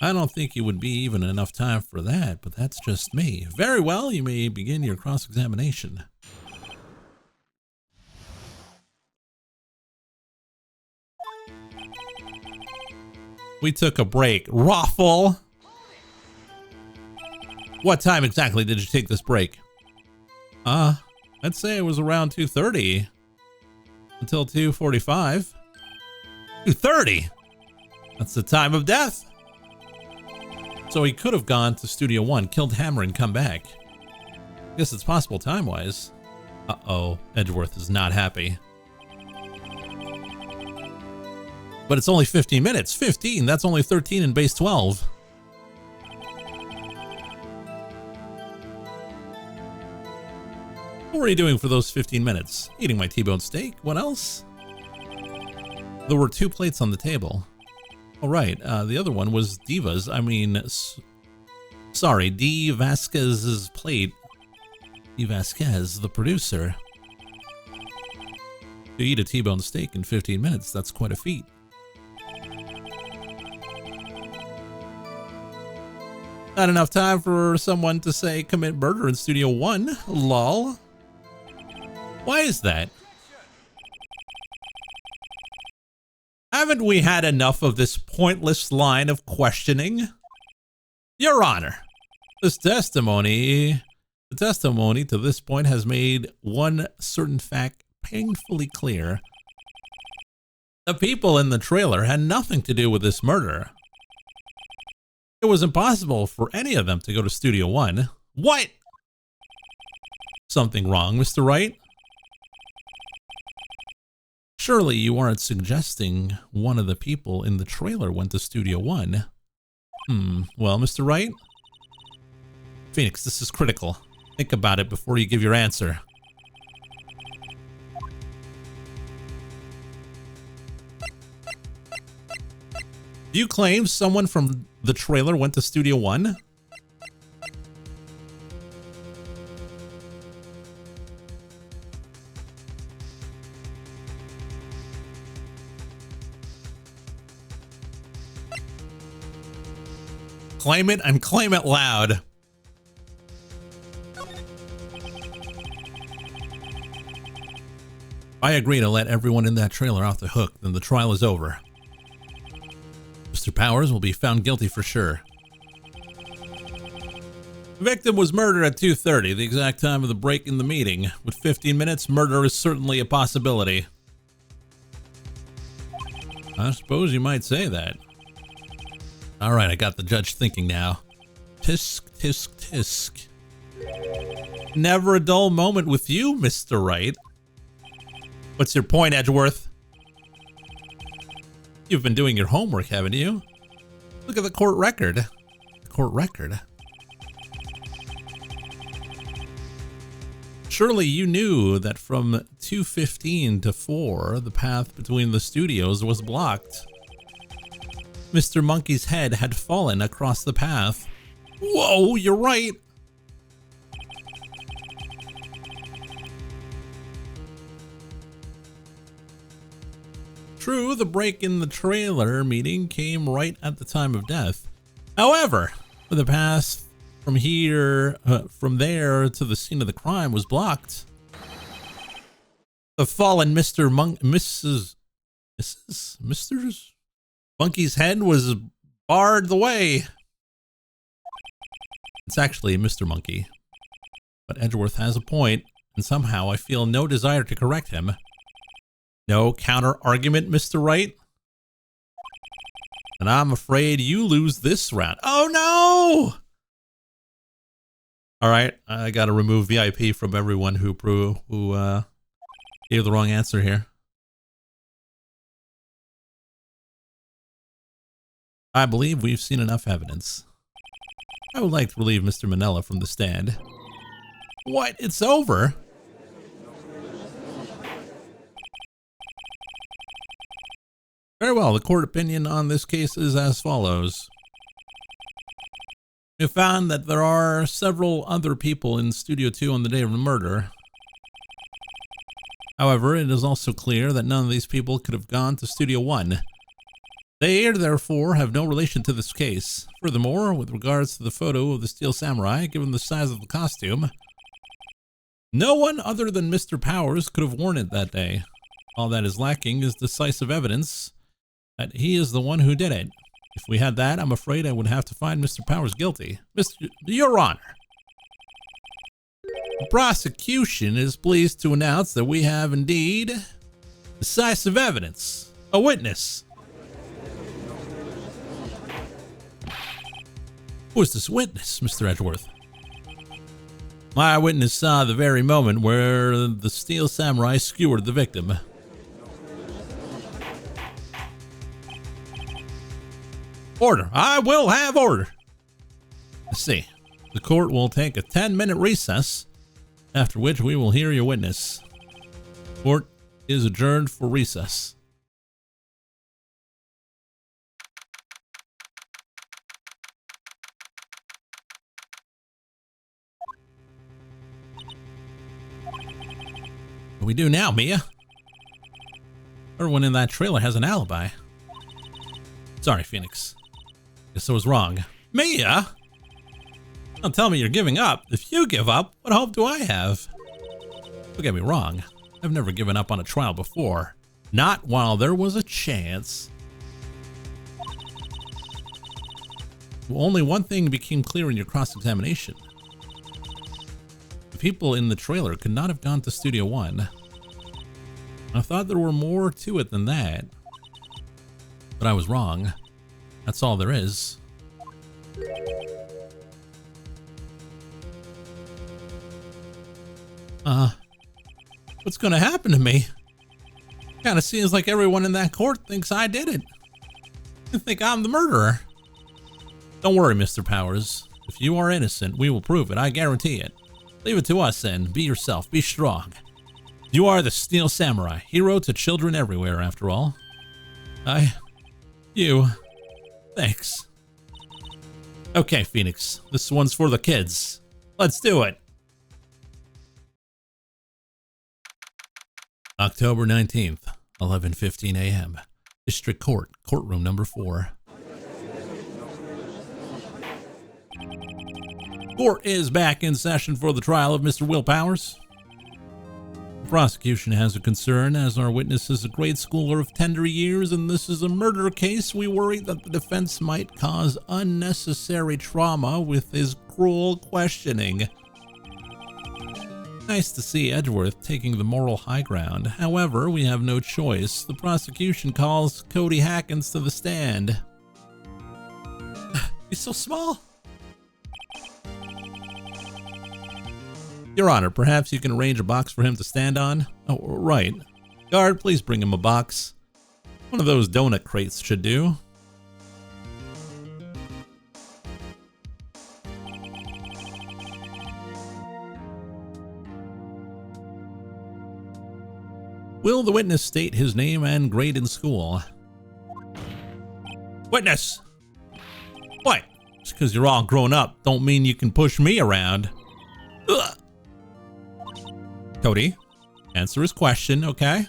I don't think it would be even enough time for that, but that's just me. Very well, you may begin your cross-examination. We took a break. Raffle! What time exactly did you take this break? I'd say it was around 2:30 until 2:45. 2:30? That's the time of death. So he could have gone to Studio 1, killed Hammer, and come back. I guess it's possible time-wise. Uh-oh, Edgeworth is not happy. But it's only 15 minutes. 15, that's only 13 in base 12. What were you doing for those 15 minutes? Eating my T-bone steak. What else? There were 2 plates on the table. All right, the other one was Diva's. Sorry, D. Vasquez's plate. D. Vasquez, the producer. To eat a T-bone steak in 15 minutes, that's quite a feat. Not enough time for someone to say commit murder in Studio 1, lol. Why is that? Haven't we had enough of this pointless line of questioning? Your Honor, the testimony to this point has made one certain fact painfully clear. The people in the trailer had nothing to do with this murder. It was impossible for any of them to go to Studio 1. What? Something wrong, Mr. Wright? Surely you aren't suggesting one of the people in the trailer went to Studio 1. Well, Mr. Wright? Phoenix, this is critical. Think about it before you give your answer. Do you claim someone from the trailer went to Studio 1? Claim it and claim it loud. I agree to let everyone in that trailer off the hook, then the trial is over. Mr. Powers will be found guilty for sure. The victim was murdered at 2:30, the exact time of the break in the meeting. With 15 minutes, murder is certainly a possibility. I suppose you might say that. All right, I got the judge thinking now. Tisk, tisk, tisk. Never a dull moment with you, Mr. Wright. What's your point, Edgeworth? You've been doing your homework, haven't you? Look at the court record. The court record. Surely you knew that from 2:15 to 4, the path between the studios was blocked. Mr. Monkey's head had fallen across the path. Whoa, you're right. True, the break in the trailer meeting came right at the time of death. However, the path from there to the scene of the crime was blocked. The fallen Mr. Monkey's head was barred the way. It's actually Mr. Monkey. But Edgeworth has a point, and somehow I feel no desire to correct him. No counter-argument, Mr. Wright? And I'm afraid you lose this round. Oh no! Alright, I gotta remove VIP from everyone who gave the wrong answer here. I believe we've seen enough evidence. I would like to relieve Mr. Manella from the stand. What? It's over? Very well, the court opinion on this case is as follows. We found that there are several other people in Studio 2 on the day of the murder. However, it is also clear that none of these people could have gone to Studio 1. They, therefore, have no relation to this case. Furthermore, with regards to the photo of the Steel Samurai, given the size of the costume, no one other than Mr. Powers could have worn it that day. All that is lacking is decisive evidence that he is the one who did it. If we had that, I'm afraid I would have to find Mr. Powers guilty. Your Honor, the prosecution is pleased to announce that we have indeed decisive evidence, a witness. Who is this witness, Mr. Edgeworth? My witness saw the very moment where the Steel Samurai skewered the victim. Order. I will have order. Let's see. The court will take a 10-minute recess, after which we will hear your witness. Court is adjourned for recess. What do we do now, Mia? Everyone in that trailer has an alibi. Sorry, Phoenix. Guess I was wrong. Mia? Don't tell me you're giving up. If you give up, what hope do I have? Don't get me wrong. I've never given up on a trial before. Not while there was a chance. Well, only one thing became clear in your cross-examination. The people in the trailer could not have gone to Studio 1. I thought there were more to it than that. But I was wrong. That's all there is. What's gonna happen to me? Kinda seems like everyone in that court thinks I did it. They think I'm the murderer. Don't worry, Mr. Powers. If you are innocent, we will prove it, I guarantee it. Leave it to us then. Be yourself, be strong. You are the Steel Samurai, hero to children everywhere, after all. Thanks. Okay, Phoenix, this one's for the kids. Let's do it. October 19th, 11:15 a.m. District Court, courtroom number 4. Court is back in session for the trial of Mr. Will Powers. The prosecution has a concern, as our witness is a grade schooler of tender years and this is a murder case. We worry that the defense might cause unnecessary trauma with his cruel questioning. Nice to see Edgeworth taking the moral high ground. However, we have no choice. The prosecution calls Cody Hackins to the stand. He's so small. Your Honor, perhaps you can arrange a box for him to stand on? Oh, right. Guard, please bring him a box. One of those donut crates should do. Will the witness state his name and grade in school? Witness! What? Just because you're all grown up don't mean you can push me around. Ugh. Cody, answer his question, okay?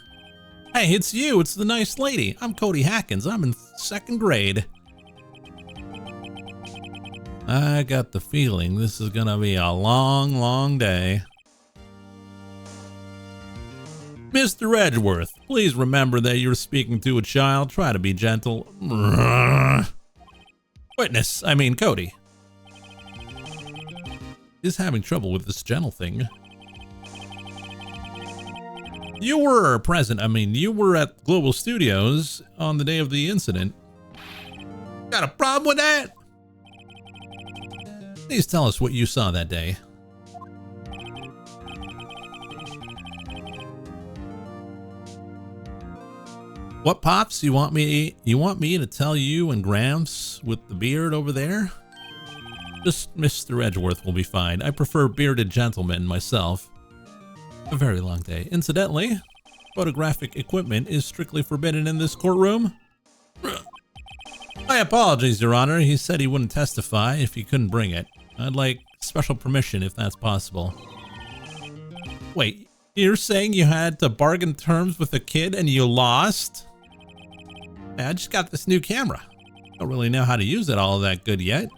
Hey, it's you. It's the nice lady. I'm Cody Hackins. I'm in 2nd grade. I got the feeling this is gonna be a long, long day. Mr. Edgeworth, please remember that you're speaking to a child. Try to be gentle. Witness, I mean Cody, is having trouble with this gentle thing. You were present, you were at Global Studios on the day of the incident. Got a problem with that? Please tell us what you saw that day. What, Pops? You want me to tell you and Gramps with the beard over there? Just Mr. Edgeworth will be fine. I prefer bearded gentlemen myself. A very long day. Incidentally, photographic equipment is strictly forbidden in this courtroom. My apologies, Your Honor. He said he wouldn't testify if he couldn't bring it. I'd like special permission if that's possible. Wait, you're saying you had to bargain terms with a kid and you lost? I just got this new camera. Don't really know how to use it all that good yet.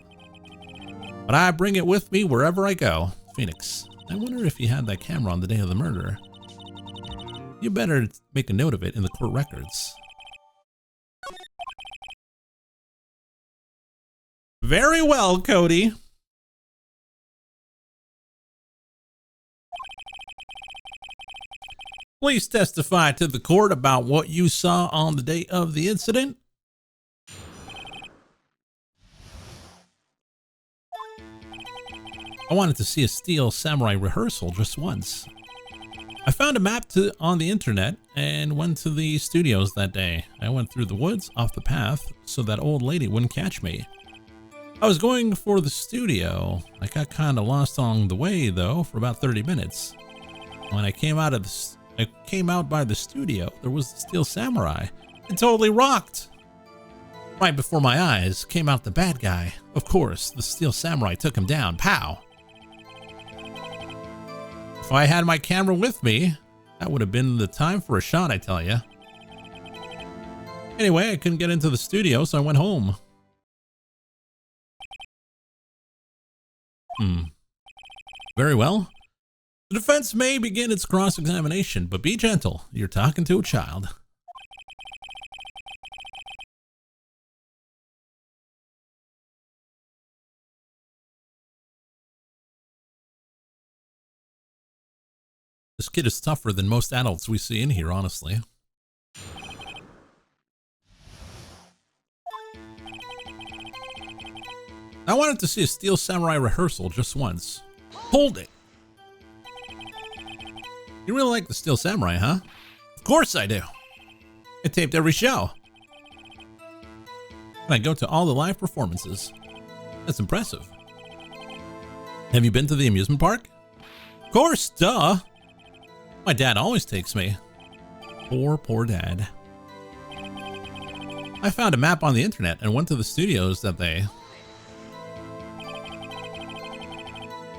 But I bring it with me wherever I go. Phoenix, I wonder if you had that camera on the day of the murder. You better make a note of it in the court records. Very well, Cody. Please testify to the court about what you saw on the day of the incident. I wanted to see a Steel Samurai rehearsal just once. I found a map on the internet and went to the studios that day. I went through the woods off the path so that old lady wouldn't catch me. I was going for the studio. I got kind of lost along the way though for about 30 minutes. When I came out by the studio, there was the Steel Samurai. It totally rocked. Right before my eyes came out the bad guy. Of course, the Steel Samurai took him down. Pow! If I had my camera with me, that would have been the time for a shot, I tell you. Anyway, I couldn't get into the studio, so I went home. Very well. The defense may begin its cross-examination, but be gentle. You're talking to a child. This kid is tougher than most adults we see in here, honestly. I wanted to see a Steel Samurai rehearsal just once. Hold it! You really like the Steel Samurai, huh? Of course I do. I taped every show. And I go to all the live performances. That's impressive. Have you been to the amusement park? Of course, duh. My dad always takes me. Poor dad. I found a map on the internet and went to the studios that day.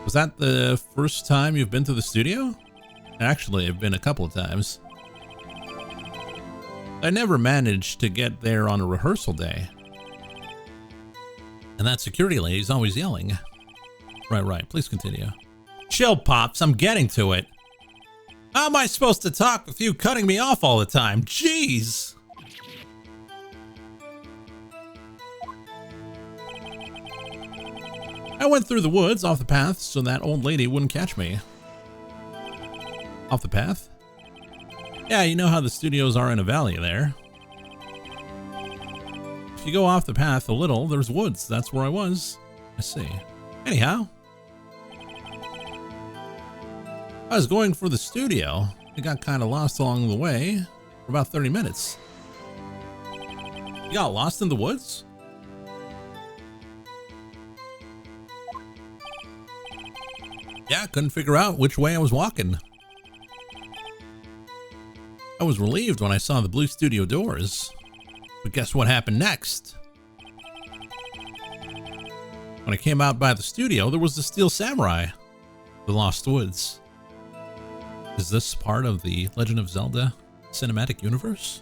Was that the first time you've been to the studio? Actually, I've been a couple of times. I never managed to get there on a rehearsal day. And that security lady's always yelling. Right, please continue. Chill, Pops, I'm getting to it. How am I supposed to talk with you cutting me off all the time? Jeez! I went through the woods off the path so that old lady wouldn't catch me. Off the path? Yeah, you know how the studios are in a valley there. If you go off the path a little, there's woods. That's where I was. I see. Anyhow, I was going for the studio. I got kind of lost along the way for about 30 minutes. You got lost in the woods? Yeah, couldn't figure out which way I was walking. I was relieved when I saw the blue studio doors. But guess what happened next? When I came out by the studio, there was the Steel Samurai, the Lost Woods. Is this part of the Legend of Zelda cinematic universe?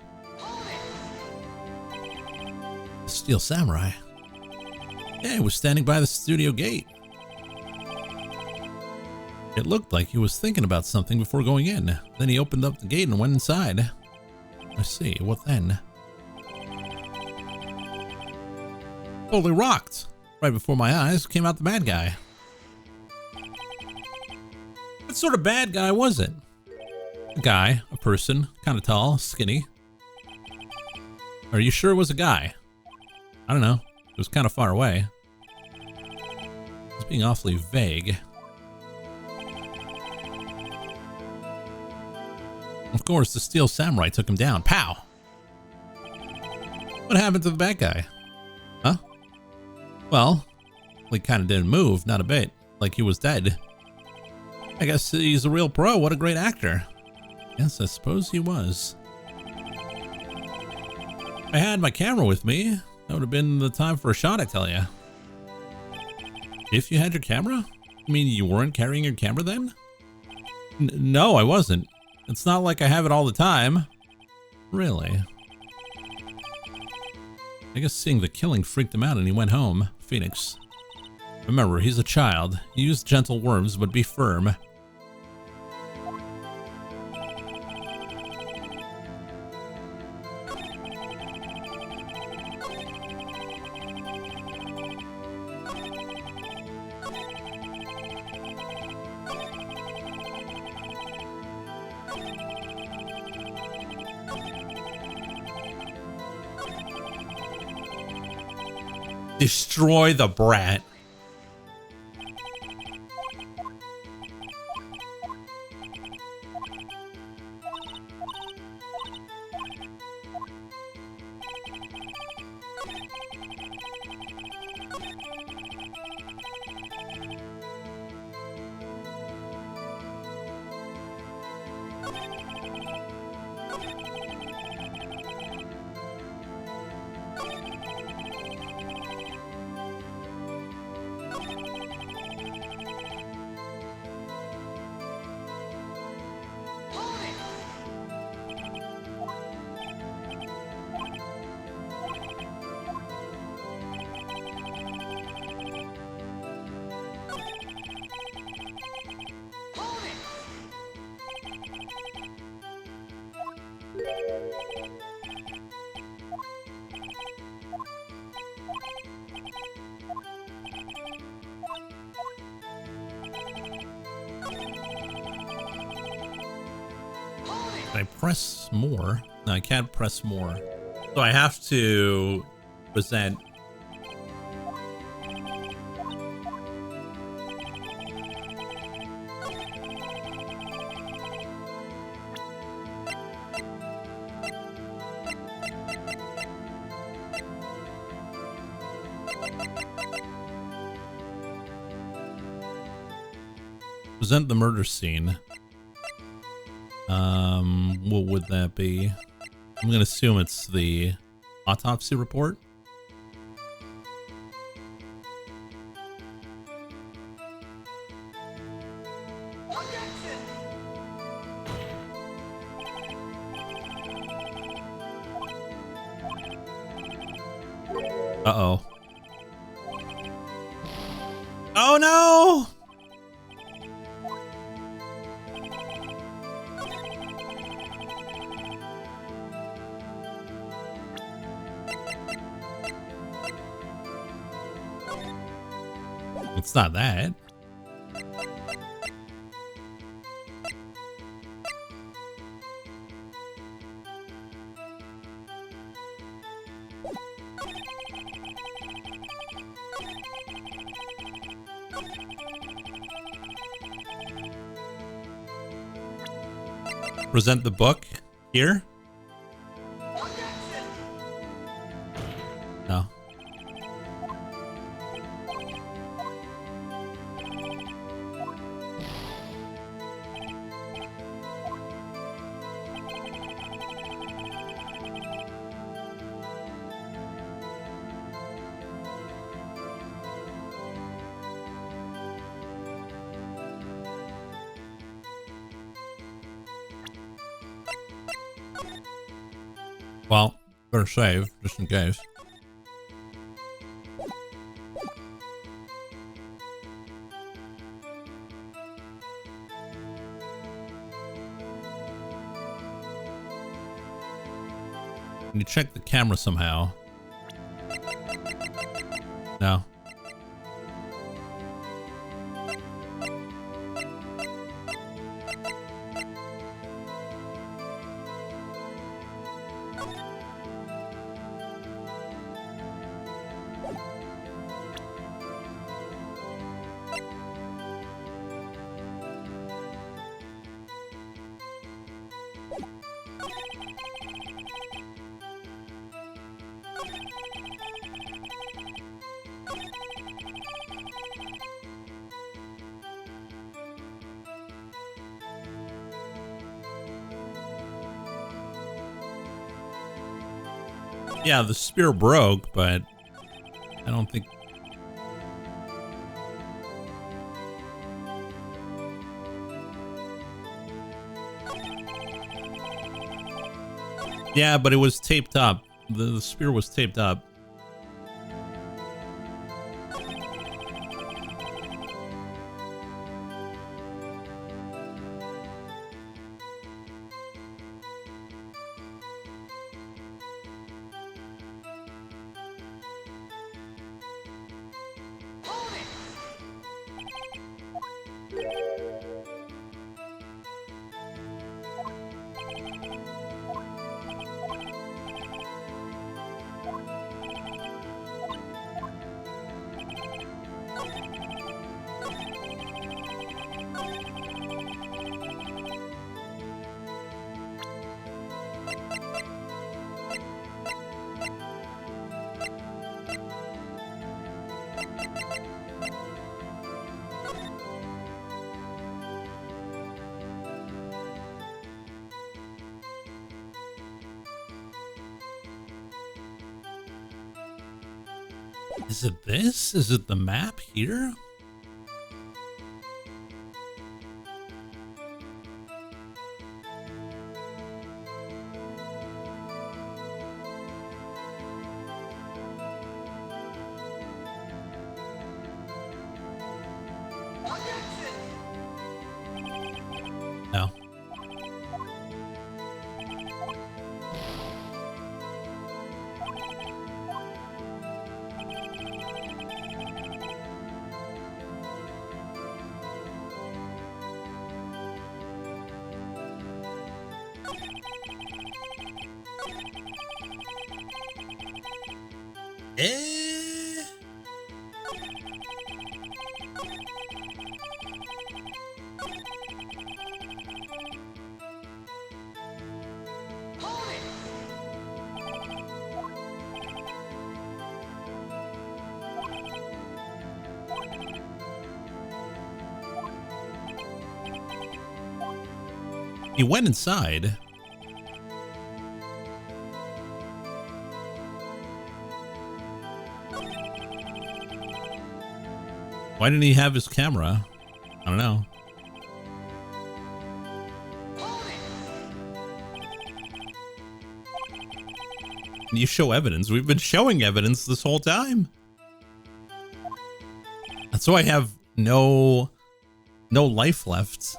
The Steel Samurai. Yeah, he was standing by the studio gate. It looked like he was thinking about something before going in. Then he opened up the gate and went inside. I see, what then? Totally rocked. Right before my eyes came out the bad guy. What sort of bad guy was it? A guy, a person, kind of tall, skinny. Are you sure it was a guy? I don't know. It was kind of far away. It's being awfully vague. Of course, the Steel Samurai took him down. Pow! What happened to the bad guy? Huh? Well, he kind of didn't move, not a bit. Like he was dead. I guess he's a real pro. What a great actor. Yes, I suppose he was. I had my camera with me. That would have been the time for a shot, I tell you. If you had your camera? You mean you weren't carrying your camera then? No, I wasn't. It's not like I have it all the time. Really? I guess seeing the killing freaked him out and he went home. Phoenix. Remember, he's a child. Use gentle words, but be firm. Destroy the brat. Can I press more? No, I can't press more. So I have to present. Present the murder scene. What would that be? I'm gonna assume it's the autopsy report. Uh-oh. Oh no! It's not that. Present the book here? No. Well, better save, just in case. Can you check the camera somehow? No. Yeah, the spear broke, but I don't think... Yeah, but it was taped up. The spear was taped up. Is it this? Is it the map here? No. He went inside. Why didn't he have his camera? I don't know. Can you show evidence? We've been showing evidence this whole time. That's why I have no life left.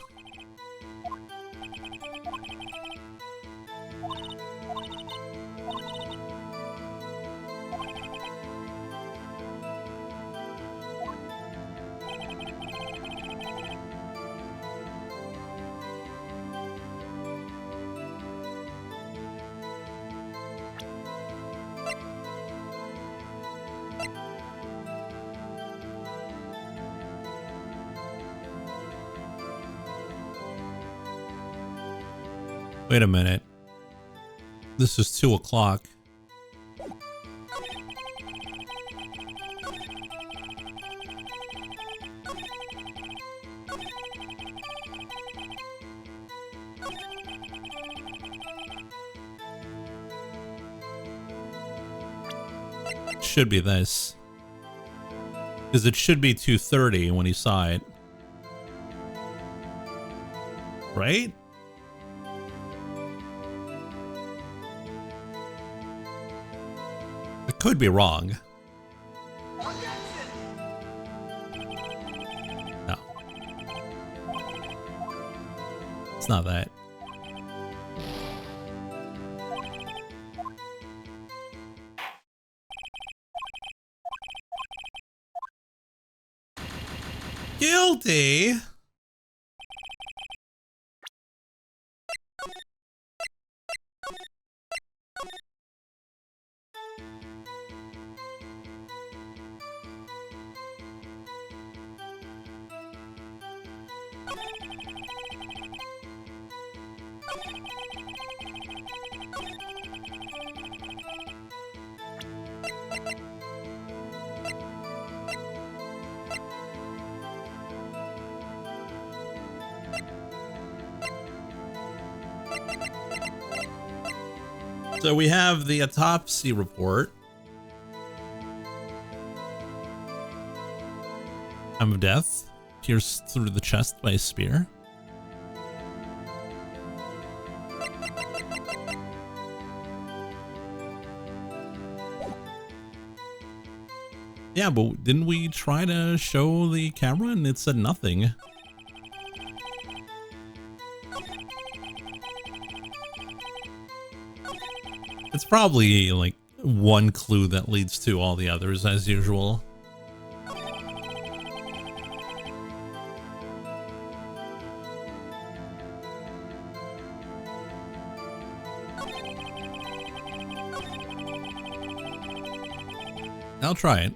Wait a minute. This is 2 o'clock. Should be this. Because it should be 2:30 when he saw it. Right? I could be wrong. No. It's not that. Guilty. So we have the autopsy report. Time of death, pierced through the chest by a spear. Yeah, but didn't we try to show the camera and it said nothing? It's probably like one clue that leads to all the others as usual. I'll try it.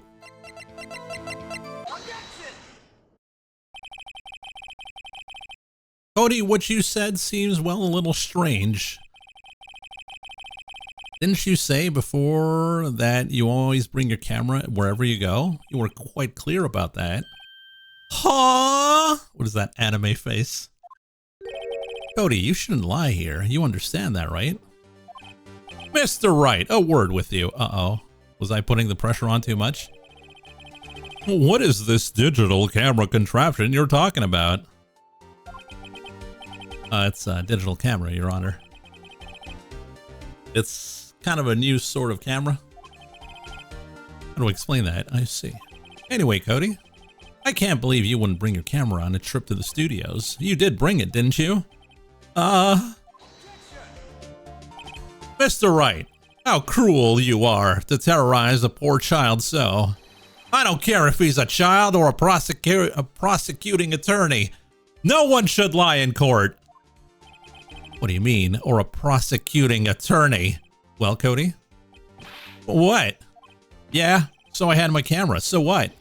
Cody, what you said seems, well, a little strange. Didn't you say before that you always bring your camera wherever you go? You were quite clear about that. Huh? What is that anime face? Cody, you shouldn't lie here. You understand that, right? Mr. Wright, a word with you. Uh-oh. Was I putting the pressure on too much? What is this digital camera contraption you're talking about? It's a digital camera, Your Honor. It's kind of a new sort of camera. How do I explain that? I see. Anyway, Cody, I can't believe you wouldn't bring your camera on a trip to the studios. You did bring it, didn't you? Mr. Wright, how cruel you are to terrorize a poor child so. I don't care if he's a child or a prosecuting attorney. No one should lie in court. What do you mean, or a prosecuting attorney? Well, Cody? What? Yeah, so I had my camera, so what?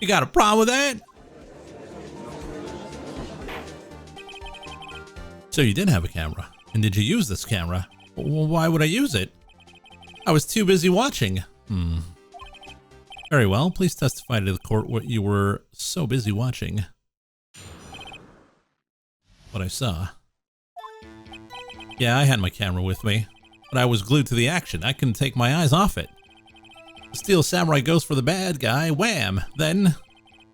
You got a problem with that? So you did have a camera, and did you use this camera? Well, why would I use it? I was too busy watching. Very well, please testify to the court what you were so busy watching. What I saw. Yeah, I had my camera with me, but I was glued to the action. I couldn't take my eyes off it. The Steel Samurai goes for the bad guy, wham! Then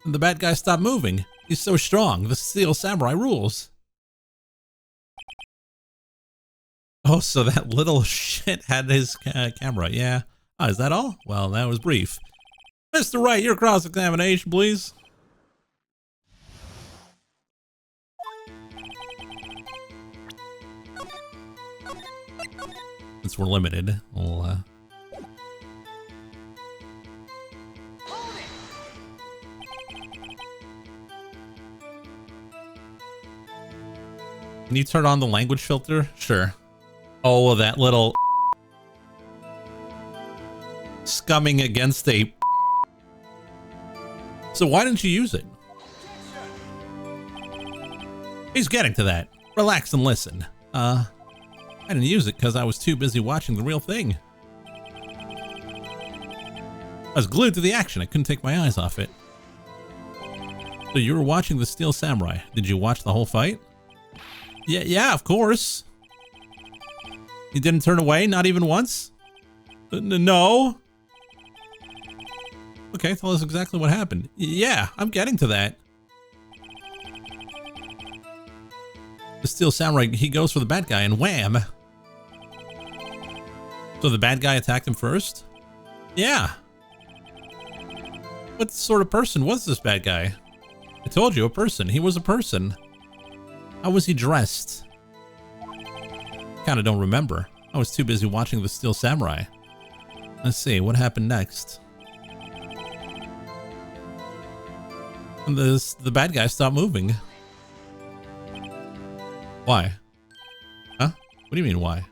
the bad guy stopped moving. He's so strong, the Steel Samurai rules. Oh, so that little shit had his camera, yeah. Oh, is that all? Well, that was brief. Mr. Wright, your cross-examination, please. Since we're limited, we'll, Can you turn on the language filter? Sure. Oh, that little scumming against a... So why didn't you use it? He's getting to that. Relax and listen. I didn't use it because I was too busy watching the real thing. I was glued to the action. I couldn't take my eyes off it. So you were watching the Steel Samurai. Did you watch the whole fight? Yeah, of course. You didn't turn away, not even once? No. Okay, tell us exactly what happened. Yeah, I'm getting to that. The Steel Samurai, he goes for the bad guy and wham. So the bad guy attacked him first? Yeah. What sort of person was this bad guy? I told you, a person. He was a person. How was he dressed? Kinda don't remember. I was too busy watching The Steel Samurai. Let's see, what happened next? And the bad guy stopped moving. Why? Huh? What do you mean, why?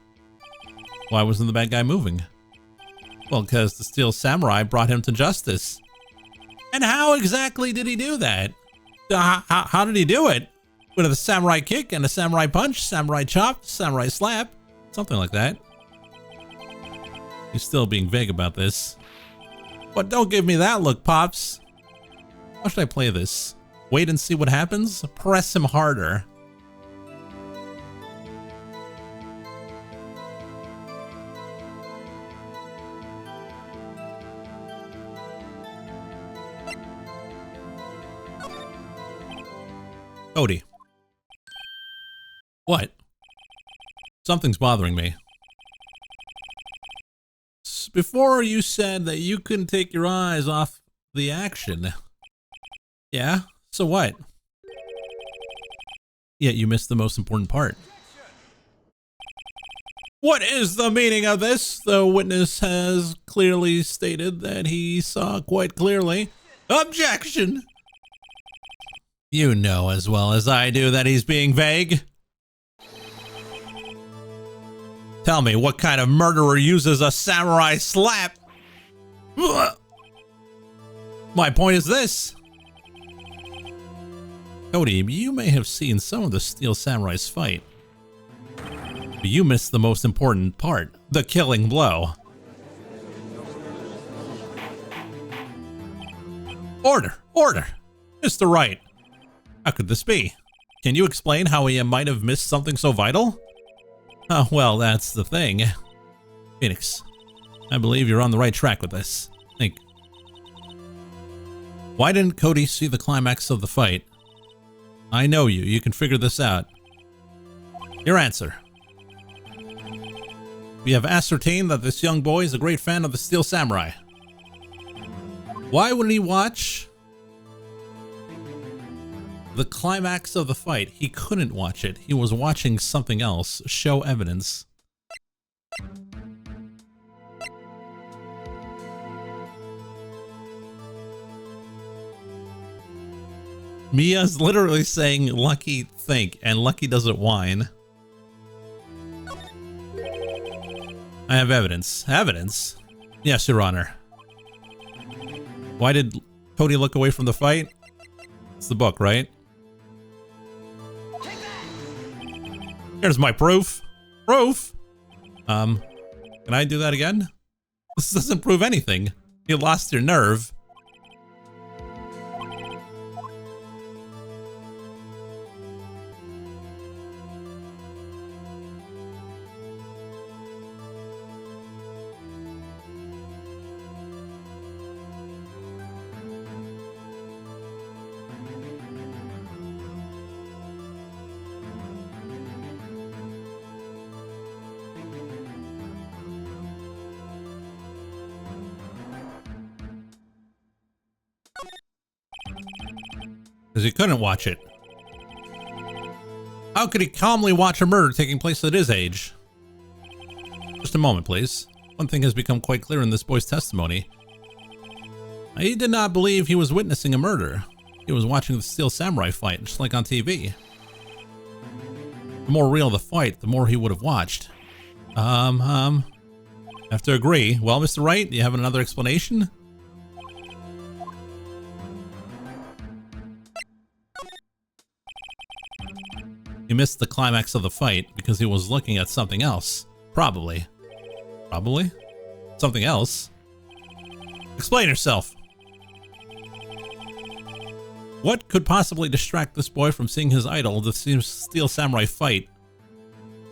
Why wasn't the bad guy moving? Well, because the Steel Samurai brought him to justice. And how exactly did he do that? How did he do it? With a samurai kick and a samurai punch, samurai chop, samurai slap, something like that. He's still being vague about this. But don't give me that look, Pops. How should I play this? Wait and see what happens? Press him harder. Cody. What? Something's bothering me. Before you said that you couldn't take your eyes off the action. Yeah? So what? Yet you missed the most important part. What is the meaning of this? The witness has clearly stated that he saw quite clearly. Objection! You know as well as I do that he's being vague. Tell me, what kind of murderer uses a samurai slap? Ugh. My point is this. Cody, you may have seen some of the Steel Samurai's fight, but you missed the most important part, the killing blow. Order! Order! Mr. Wright. How could this be? Can you explain how he might have missed something so vital? Oh, well, that's the thing. Phoenix, I believe you're on the right track with this. Think. Why didn't Cody see the climax of the fight? I know you. You can figure this out. Your answer. We have ascertained that this young boy is a great fan of the Steel Samurai. Why wouldn't he watch the climax of the fight? He couldn't watch it. He was watching something else. Show evidence. Mia's literally saying, Lucky, think, and Lucky doesn't whine. I have evidence. Evidence? Yes, Your Honor. Why did Cody look away from the fight? It's the book, right? Here's my proof. Proof? Can I do that again? This doesn't prove anything. You lost your nerve. Because he couldn't watch it. How could he calmly watch a murder taking place at his age? Just a moment, please. One thing has become quite clear in this boy's testimony. He did not believe he was witnessing a murder. He was watching the Steel Samurai fight, just like on TV. The more real the fight, the more he would have watched. Have to agree. Well, Mr. Wright, do you have another explanation? He missed the climax of the fight because he was looking at something else. Probably. Probably? Something else? Explain yourself. What could possibly distract this boy from seeing his idol, the Steel Samurai fight?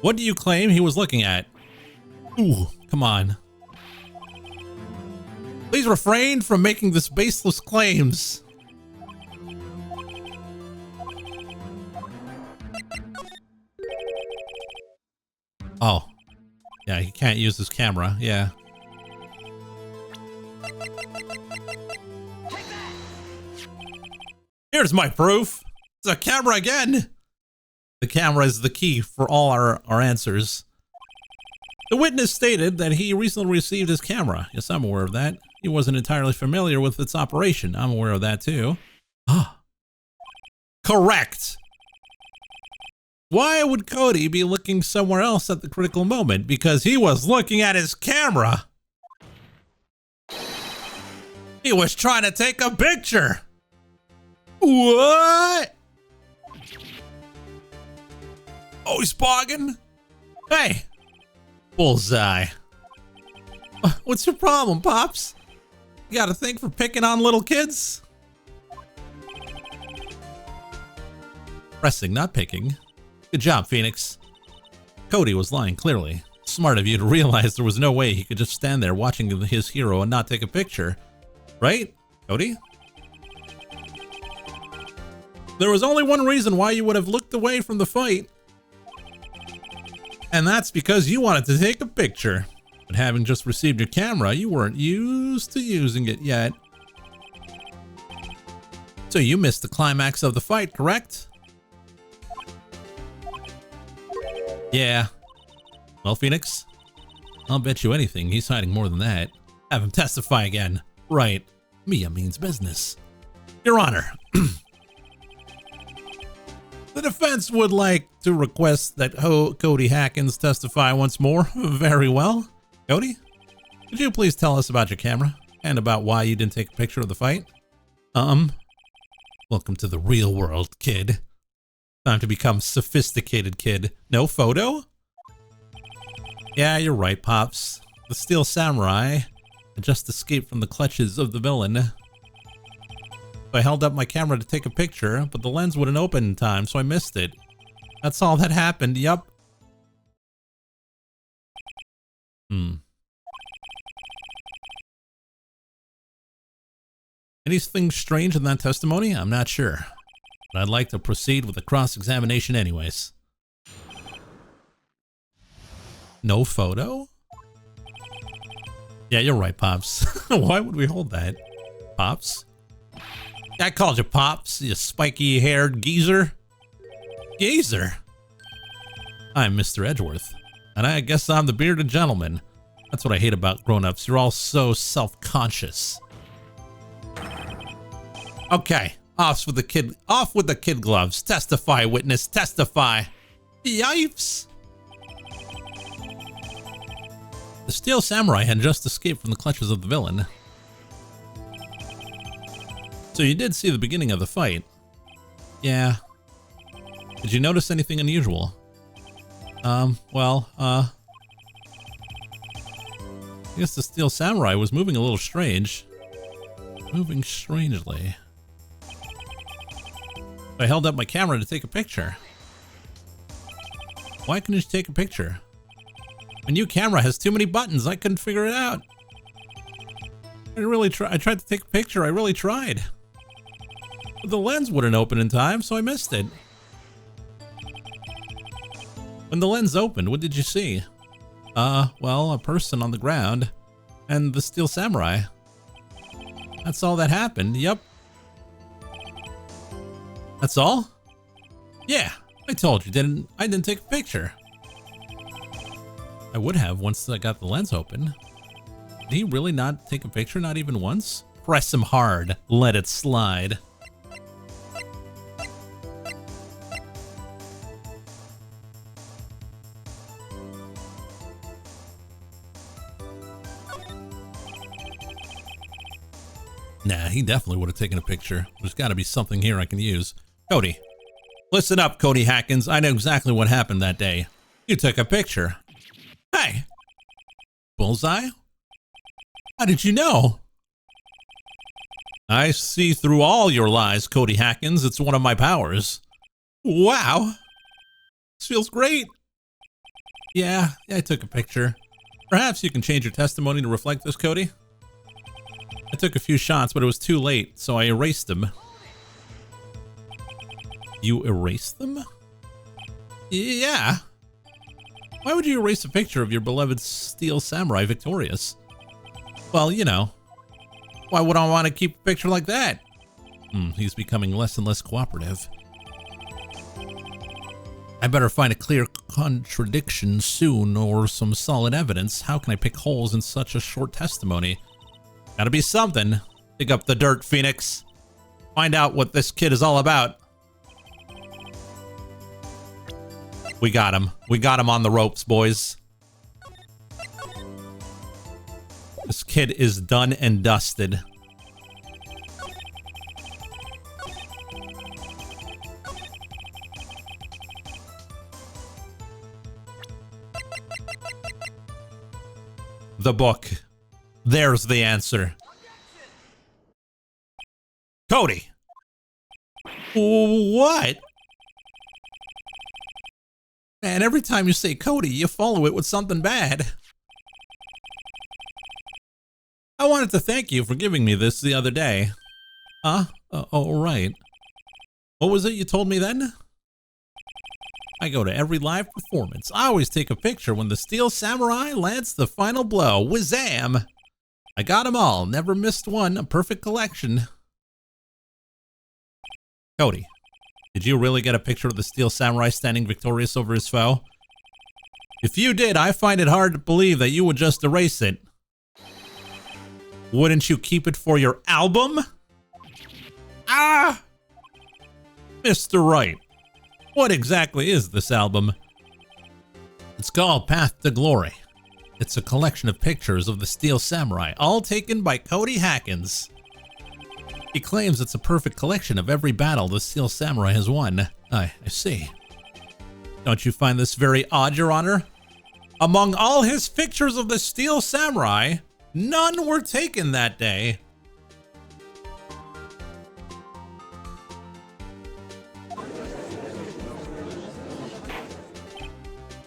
What do you claim he was looking at? Ooh, come on. Please refrain from making this baseless claims. Oh. Yeah, he can't use his camera. Yeah. Here's my proof. It's a camera again. The camera is the key for all our answers. The witness stated that he recently received his camera. Yes, I'm aware of that. He wasn't entirely familiar with its operation. I'm aware of that too. Ah. Correct. Why would Cody be looking somewhere else at the critical moment? Because he was looking at his camera. He was trying to take a picture. What? Oh, he's bogging? Hey. Bullseye. What's your problem, Pops? You got a thing for picking on little kids? Pressing, not picking. Good job, Phoenix. Cody was lying clearly. Smart of you to realize there was no way he could just stand there watching his hero and not take a picture. Right, Cody? There was only one reason why you would have looked away from the fight. And that's because you wanted to take a picture. But having just received your camera, you weren't used to using it yet. So you missed the climax of the fight, correct? Yeah. Well, Phoenix, I'll bet you anything he's hiding more than that. Have him testify again. Right. Mia means business. Your Honor. The defense would like to request that Cody Hackins testify once more. Very well. Cody, could you please tell us about your camera and about why you didn't take a picture of the fight? Welcome to the real world, kid. Time to become sophisticated, kid. No photo? Yeah, you're right, Pops. The Steel Samurai had just escaped from the clutches of the villain. I held up my camera to take a picture, but the lens wouldn't open in time, so I missed it. That's all that happened, yup. Anything strange in that testimony? I'm not sure. But I'd like to proceed with the cross-examination anyways. No photo? Yeah, you're right, Pops. Why would we hold that? Pops? I called you Pops, you spiky-haired geezer. Geezer? I'm Mr. Edgeworth, and I guess I'm the bearded gentleman. That's what I hate about grown-ups. You're all so self-conscious. Okay, off with the kid gloves. Testify, witness, testify. Yipes! The Steel Samurai had just escaped from the clutches of the villain. So you did see the beginning of the fight. Yeah. Did you notice anything unusual? I guess the Steel Samurai was moving a little strange. Moving strangely. I held up my camera to take a picture. Why couldn't you take a picture? My new camera has too many buttons. I couldn't figure it out. I tried to take a picture. I really tried. But the lens wouldn't open in time, so I missed it. When the lens opened, what did you see? Well, a person on the ground and the Steel Samurai. That's all that happened. Yep. That's all? Yeah, I told you, I didn't take a picture. I would have once I got the lens open. Did he really not take a picture, not even once? Press him hard, let it slide. Nah, he definitely would have taken a picture. There's got to be something here I can use. Cody. Listen up, Cody Hackins. I know exactly what happened that day. You took a picture. Hey. Bullseye? How did you know? I see through all your lies, Cody Hackins. It's one of my powers. Wow. This feels great. Yeah, I took a picture. Perhaps you can change your testimony to reflect this, Cody? I took a few shots, but it was too late, so I erased them. You erased them? Yeah. Why would you erase a picture of your beloved Steel Samurai victorious? Well, you know. Why would I want to keep a picture like that? He's becoming less and less cooperative. I better find a clear contradiction soon or some solid evidence. How can I pick holes in such a short testimony? Gotta be something. Dig up the dirt, Phoenix. Find out what this kid is all about. We got him. We got him on the ropes, boys. This kid is done and dusted. The book. There's the answer. Cody! What? Man, every time you say Cody, you follow it with something bad. I wanted to thank you for giving me this the other day. Huh? Oh, right. What was it you told me then? I go to every live performance. I always take a picture when the Steel Samurai lands the final blow. Wazam! I got them all. Never missed one. A perfect collection. Cody, did you really get a picture of the Steel Samurai standing victorious over his foe? If you did, I find it hard to believe that you would just erase it. Wouldn't you keep it for your album? Ah! Mr. Wright, what exactly is this album? It's called Path to Glory. It's a collection of pictures of the Steel Samurai, all taken by Cody Hackins. He claims it's a perfect collection of every battle the Steel Samurai has won. I see. Don't you find this very odd, Your Honor? Among all his pictures of the Steel Samurai, none were taken that day.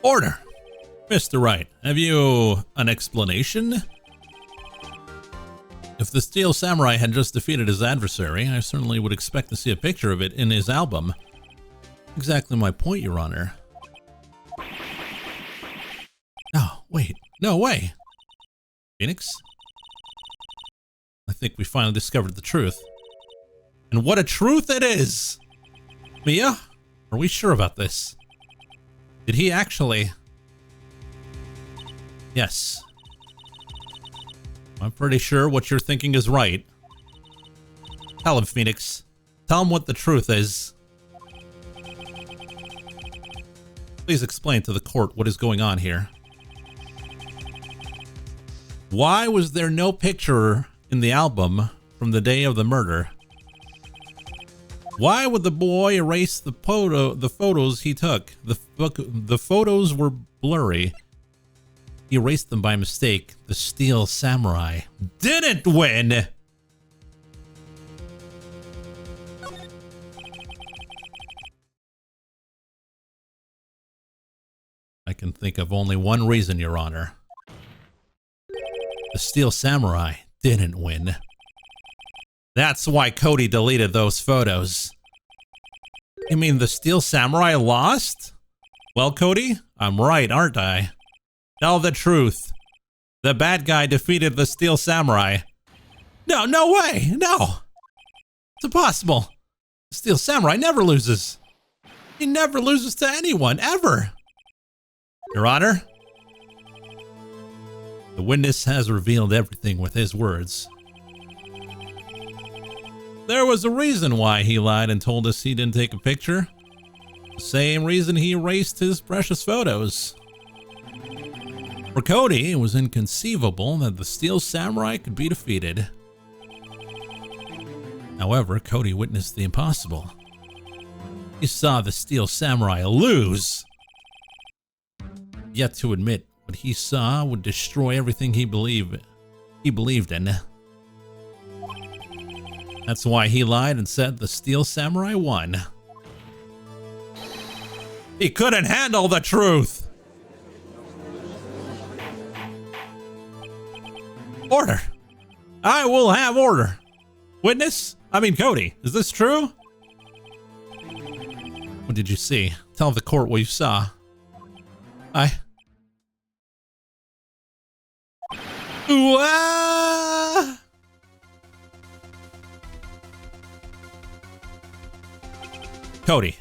Order! Mr. Wright, have you an explanation? If the Steel Samurai had just defeated his adversary, I certainly would expect to see a picture of it in his album. Exactly my point, Your Honor. Oh, wait. No way. Phoenix? I think we finally discovered the truth. And what a truth it is! Mia, are we sure about this? Did he actually... Yes. I'm pretty sure what you're thinking is right. Tell him, Phoenix. Tell him what the truth is. Please explain to the court what is going on here. Why was there no picture in the album from the day of the murder? Why would the boy erase the photos he took? The photos were blurry. He erased them by mistake. The Steel Samurai didn't win! I can think of only one reason, Your Honor. The Steel Samurai didn't win. That's why Cody deleted those photos. You mean the Steel Samurai lost? Well, Cody, I'm right, aren't I? Tell the truth. The bad guy defeated the Steel Samurai. No way! No! It's impossible. The Steel Samurai never loses. He never loses to anyone, ever. Your Honor, the witness has revealed everything with his words. There was a reason why he lied and told us he didn't take a picture. The same reason he erased his precious photos. For Cody, it was inconceivable that the Steel Samurai could be defeated. However, Cody witnessed the impossible. He saw the Steel Samurai lose. Yet to admit what he saw would destroy everything he believed in. That's why he lied and said the Steel Samurai won. He couldn't handle the truth. Order. I will have order. Witness? Cody, is this true? What did you see? Tell the court what you saw. Cody.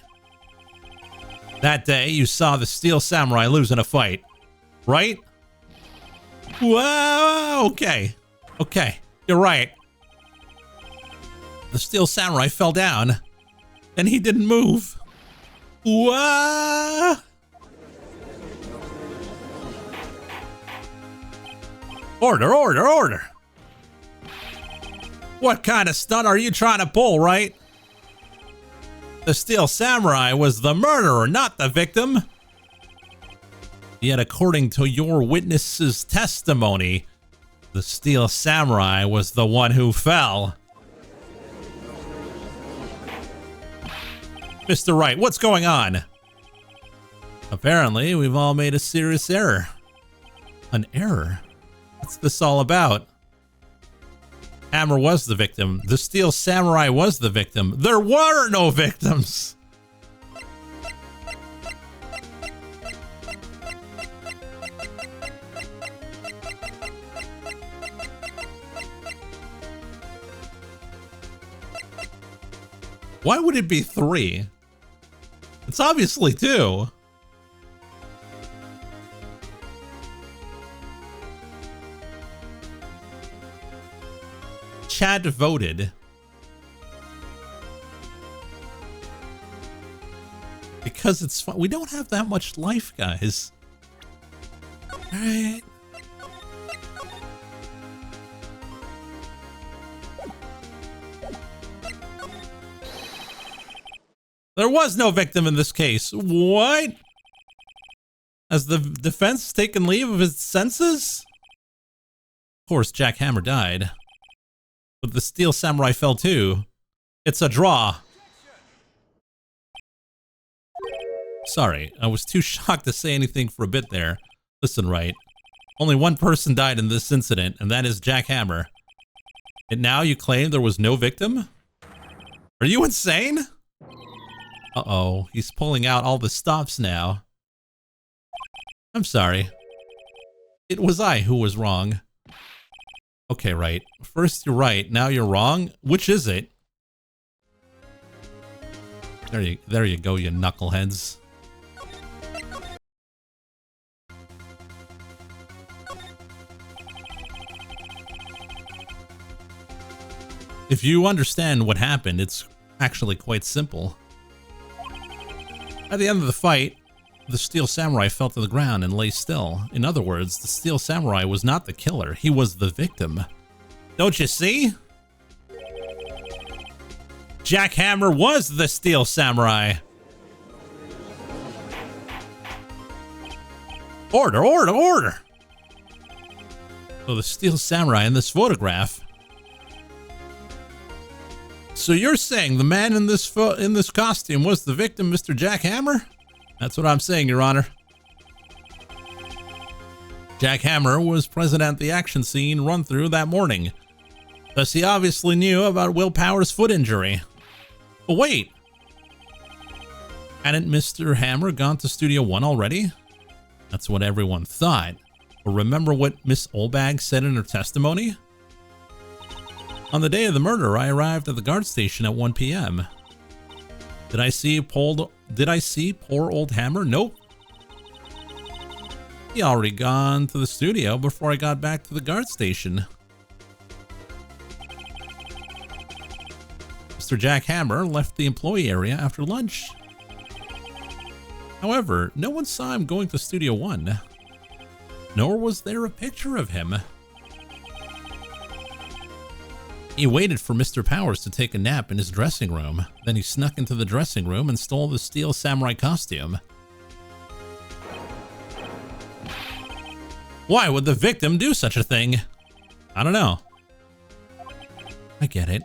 That day, you saw the Steel Samurai lose in a fight, right? Whoa, okay. Okay, you're right. The Steel Samurai fell down, and he didn't move. Whoa! Order, order, order! What kind of stunt are you trying to pull, right? The Steel Samurai was the murderer, not the victim. Yet according to your witness's testimony, the Steel Samurai was the one who fell. Mr. Wright, what's going on? Apparently, we've all made a serious error. An error? What's this all about? Hammer was the victim. The Steel Samurai was the victim. There were no victims! Why would it be 3? It's obviously 2. Chad voted. Because it's fun. We don't have that much life, guys. All right. There was no victim in this case. What? Has the defense taken leave of its senses? Of course, Jack Hammer died. But the Steel Samurai fell too. It's a draw. Sorry, I was too shocked to say anything for a bit there. Listen, Wright. Only one person died in this incident, and that is Jack Hammer. And now you claim there was no victim? Are you insane? Uh-oh, he's pulling out all the stops now. I'm sorry. It was I who was wrong. Okay, right. First you're right, now you're wrong. Which is it? There you go, you knuckleheads. If you understand what happened, it's actually quite simple. At the end of the fight, the Steel Samurai fell to the ground and lay still. In other words, the Steel Samurai was not the killer, he was the victim. Don't you see? Jack Hammer was the Steel Samurai. Order, order, order! So the Steel Samurai in this photograph. So you're saying the man in this costume was the victim, Mr. Jack Hammer? That's what I'm saying, Your Honor. Jack Hammer was present at the action scene run-through that morning. Thus, he obviously knew about Will Power's foot injury. But wait! Hadn't Mr. Hammer gone to Studio One already? That's what everyone thought. But remember what Miss Olbag said in her testimony? On the day of the murder, I arrived at the guard station at 1 p.m. Did I see poor old Hammer? Nope. He already gone to the studio before I got back to the guard station. Mr. Jack Hammer left the employee area after lunch. However, no one saw him going to Studio One, nor was there a picture of him. He waited for Mr. Powers to take a nap in his dressing room. Then he snuck into the dressing room and stole the Steel Samurai costume. Why would the victim do such a thing? I don't know. I get it.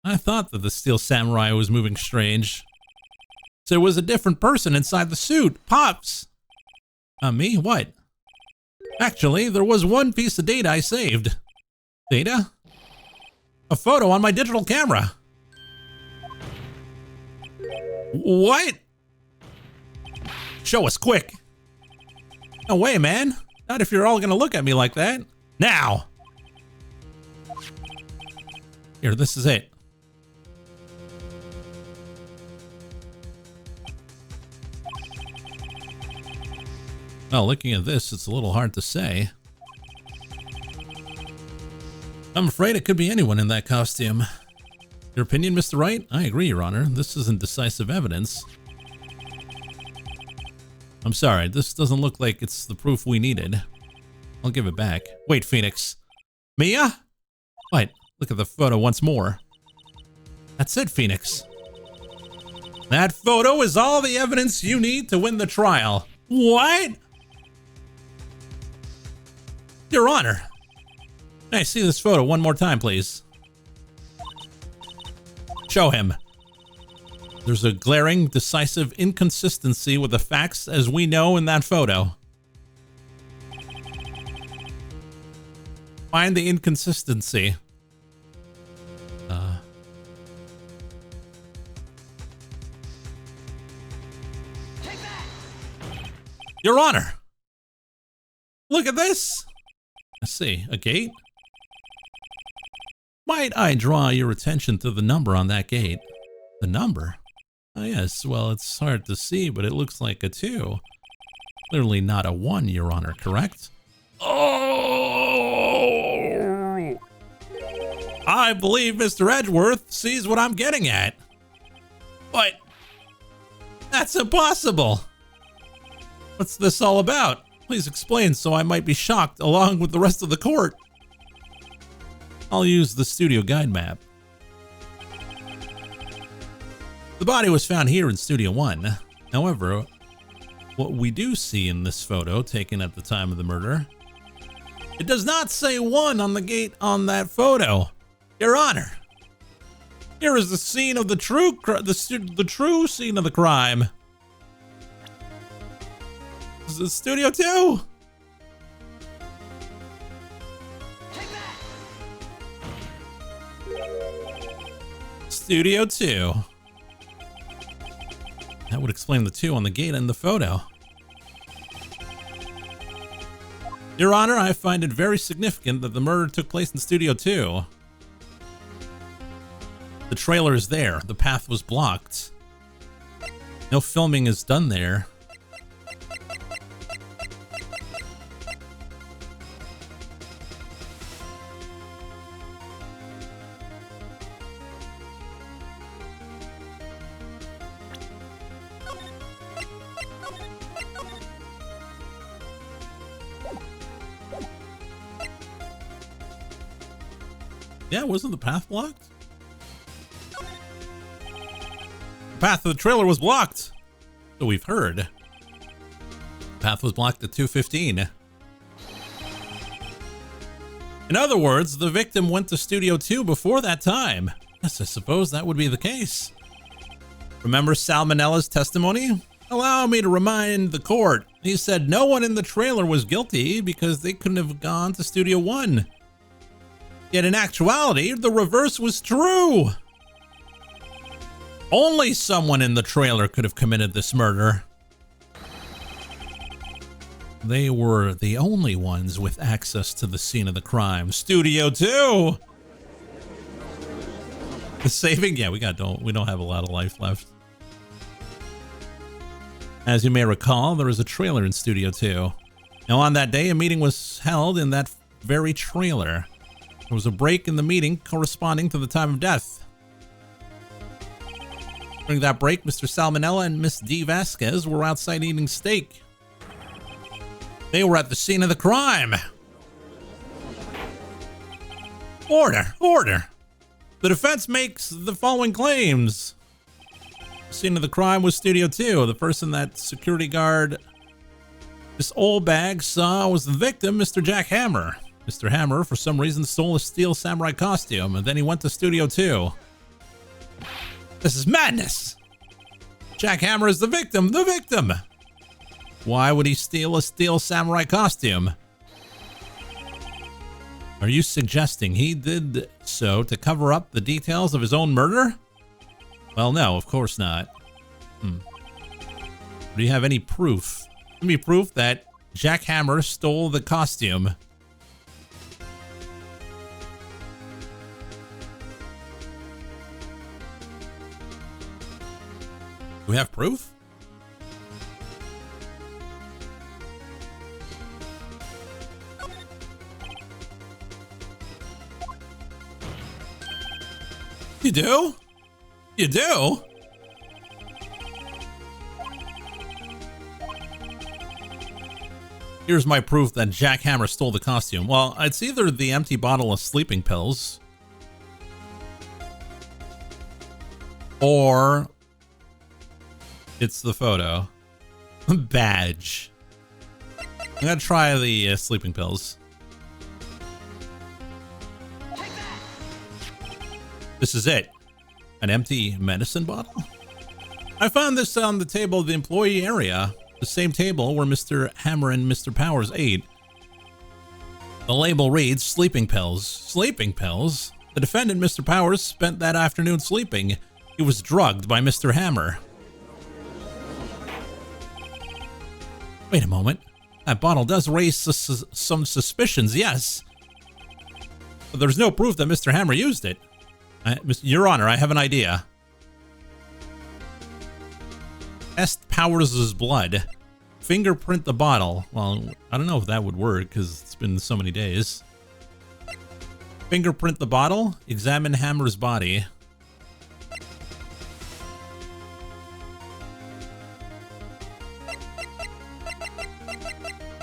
I thought that the Steel Samurai was moving strange. So it was a different person inside the suit. Pops! Me? What? Actually, there was one piece of data I saved. Data? A photo on my digital camera. What? Show us quick. No way, man. Not if you're all gonna look at me like that. Now! Here, this is it. Well, looking at this, it's a little hard to say. I'm afraid it could be anyone in that costume. Your opinion, Mr. Wright? I agree, Your Honor. This isn't decisive evidence. I'm sorry, this doesn't look like it's the proof we needed. I'll give it back. Wait, Phoenix. Mia? Wait, look at the photo once more. That's it, Phoenix. That photo is all the evidence you need to win the trial. What? Your Honor. May I see this photo one more time, please? Show him. There's a glaring, decisive inconsistency with the facts as we know in that photo. Find the inconsistency. Your Honor! Look at this! Let's see, a gate? Might I draw your attention to the number on that gate? The number? Oh yes, well, it's hard to see, but it looks like a 2. Clearly not a 1, Your Honor, correct? Oh! I believe Mr. Edgeworth sees what I'm getting at. But that's impossible. What's this all about? Please explain so I might be shocked along with the rest of the court. I'll use the studio guide map. The body was found here in Studio 1. However, what we do see in this photo taken at the time of the murder, it does not say 1 on the gate on that photo. Your Honor, here is the scene of the true scene of the crime. Is it Studio 2? Studio 2. That would explain the 2 on the gate and the photo. Your Honor, I find it very significant that the murder took place in Studio 2. The trailer is there. The path was blocked. No filming is done there. Yeah, wasn't the path blocked? The path of the trailer was blocked. So we've heard. The path was blocked at 2:15. In other words, the victim went to Studio 2 before that time. Yes, I suppose that would be the case. Remember Salmonella's testimony? Allow me to remind the court. He said no one in the trailer was guilty because they couldn't have gone to Studio 1. Yet in actuality, the reverse was true. Only someone in the trailer could have committed this murder. They were the only ones with access to the scene of the crime. Studio 2. The saving? Yeah, we don't have a lot of life left. As you may recall, there was a trailer in Studio 2. Now on that day, a meeting was held in that very trailer. There was a break in the meeting corresponding to the time of death. During that break, Mr. Salmonella and Miss D. Vasquez were outside eating steak. They were at the scene of the crime. Order, order. The defense makes the following claims. The scene of the crime was Studio 2. The person that security guard Miss Oldbag saw was the victim, Mr. Jack Hammer. Mr. Hammer, for some reason, stole a steel samurai costume, and then he went to Studio 2. This is madness! Jack Hammer is the victim! The victim! Why would he steal a steel samurai costume? Are you suggesting he did so to cover up the details of his own murder? Well, no, of course not. Do you have any proof? Give me proof that Jack Hammer stole the costume. Do we have proof? You do? You do? Here's my proof that Jack Hammer stole the costume. Well, it's either the empty bottle of sleeping pills or it's the photo. Badge. I'm gonna try the sleeping pills. This is it. An empty medicine bottle? I found this on the table of the employee area. The same table where Mr. Hammer and Mr. Powers ate. The label reads sleeping pills. Sleeping pills? The defendant, Mr. Powers, spent that afternoon sleeping. He was drugged by Mr. Hammer. Wait a moment. That bottle does raise some suspicions, yes. But there's no proof that Mr. Hammer used it. Your Honor, I have an idea. Test Powers' blood. Fingerprint the bottle. Well, I don't know if that would work because it's been so many days. Fingerprint the bottle. Examine Hammer's body.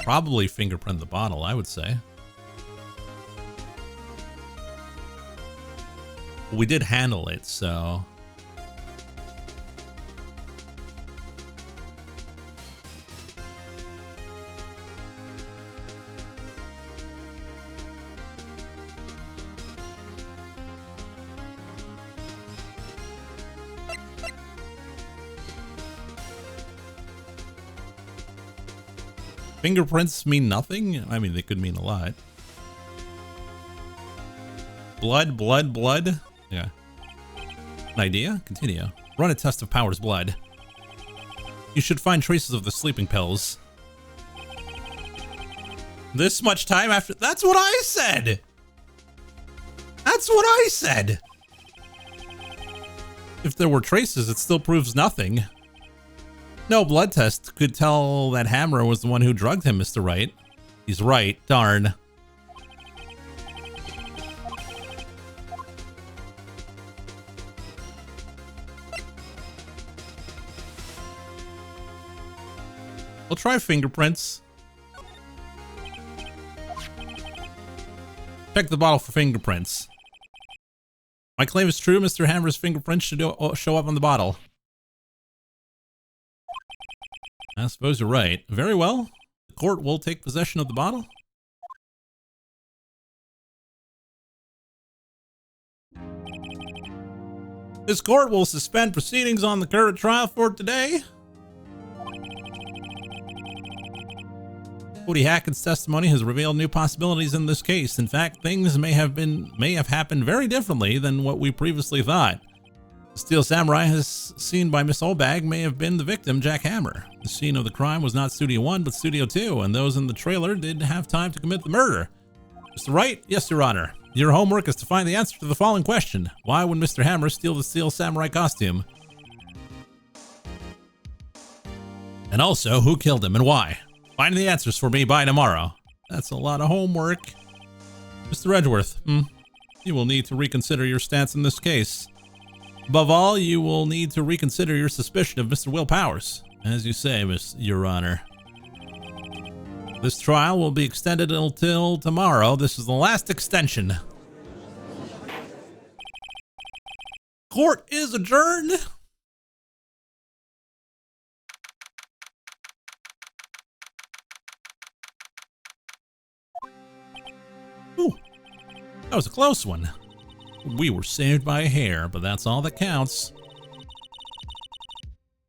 Probably fingerprint the bottle, I would say. We did handle it, so... Fingerprints mean nothing? I mean, they could mean a lot. Blood, blood, blood. Yeah. An idea? Continue. Run a test of Powers' blood. You should find traces of the sleeping pills. This much time after... That's what I said! That's what I said! If there were traces, it still proves nothing. No blood test could tell that Hammer was the one who drugged him, Mr. Wright. He's right. Darn. We'll try fingerprints. Check the bottle for fingerprints. My claim is true. Mr. Hammer's fingerprints should show up on the bottle. I suppose you're right. Very well. The court will take possession of the bottle. This court will suspend proceedings on the current trial for today. Cody Hackett's testimony has revealed new possibilities in this case. In fact, things may have happened very differently than what we previously thought. The Steel Samurai, as seen by Miss Olbag, may have been the victim, Jack Hammer. The scene of the crime was not Studio 1, but Studio 2, and those in the trailer did have time to commit the murder. Mr. Wright? Yes, Your Honor. Your homework is to find the answer to the following question. Why would Mr. Hammer steal the Steel Samurai costume? And also, who killed him and why? Find the answers for me by tomorrow. That's a lot of homework. Mr. Edgeworth, you will need to reconsider your stance in this case. Above all, you will need to reconsider your suspicion of Mr. Will Powers. As you say, Your Honor. This trial will be extended until tomorrow. This is the last extension. Court is adjourned. Ooh, that was a close one. We were saved by a hair, but that's all that counts.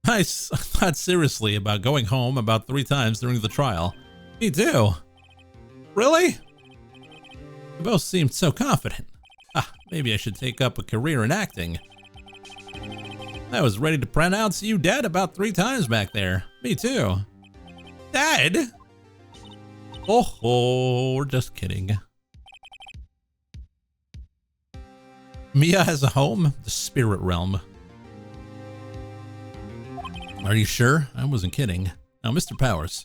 I thought seriously about going home about 3 times during the trial. Me too. Really? You both seemed so confident. Maybe I should take up a career in acting. I was ready to pronounce you dead about 3 times back there. Me too. Dead? Oh, we're just kidding. Mia has a home, the spirit realm. Are you sure? I wasn't kidding. Now, Mr. Powers,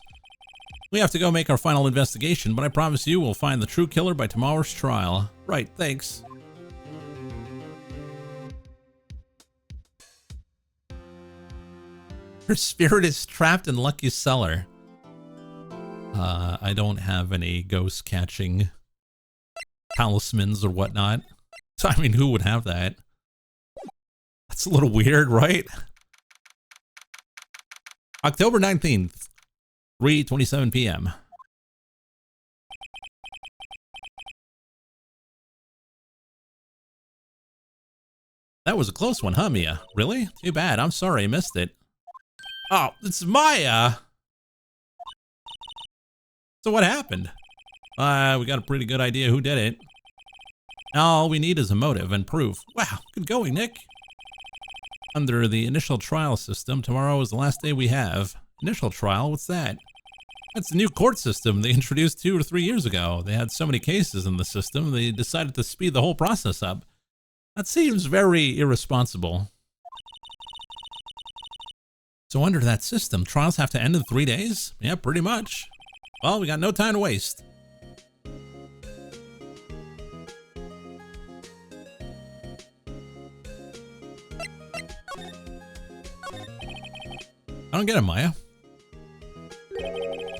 we have to go make our final investigation, but I promise you we'll find the true killer by tomorrow's trial. Right, thanks. Her spirit is trapped in Lucky Cellar. I don't have any ghost catching talismans or whatnot. So, I mean, who would have that? That's a little weird, right? October 19th, 3:27 p.m. That was a close one, huh, Mia? Really? Too bad. I'm sorry I missed it. Oh, it's Maya! So what happened? We got a pretty good idea who did it. All we need is a motive and proof. Wow, good going, Nick. Under the initial trial system, tomorrow is the last day we have. Initial trial? What's that? That's the new court system they introduced 2 or 3 years ago. They had so many cases in the system, they decided to speed the whole process up. That seems very irresponsible. So under that system, trials have to end in 3 days? Yeah, pretty much. Well, we got no time to waste. I don't get it, Maya.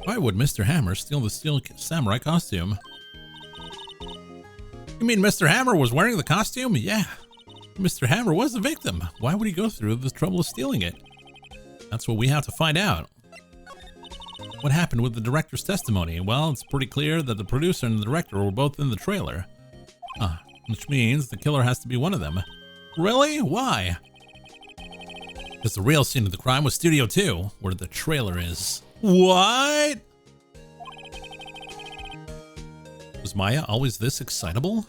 Why would Mr. Hammer steal the steel samurai costume? You mean Mr. Hammer was wearing the costume? Yeah. Mr. Hammer was the victim. Why would he go through the trouble of stealing it? That's what we have to find out. What happened with the director's testimony? Well, it's pretty clear that the producer and the director were both in the trailer. Which means the killer has to be one of them. Really? Why? Because the real scene of the crime was Studio 2, where the trailer is. What? Was Maya always this excitable?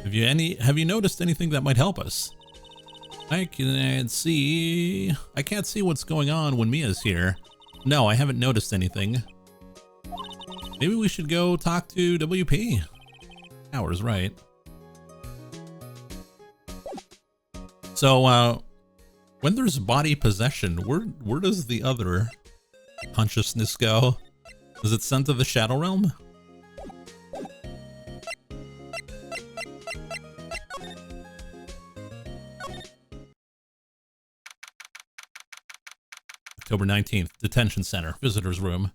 Have you noticed anything that might help us? I can't see what's going on when Mia's here. No, I haven't noticed anything. Maybe we should go talk to WP. Hours, right? So, when there's body possession, where does the other consciousness go? Is it sent to the Shadow Realm? October 19th, Detention Center, Visitor's Room.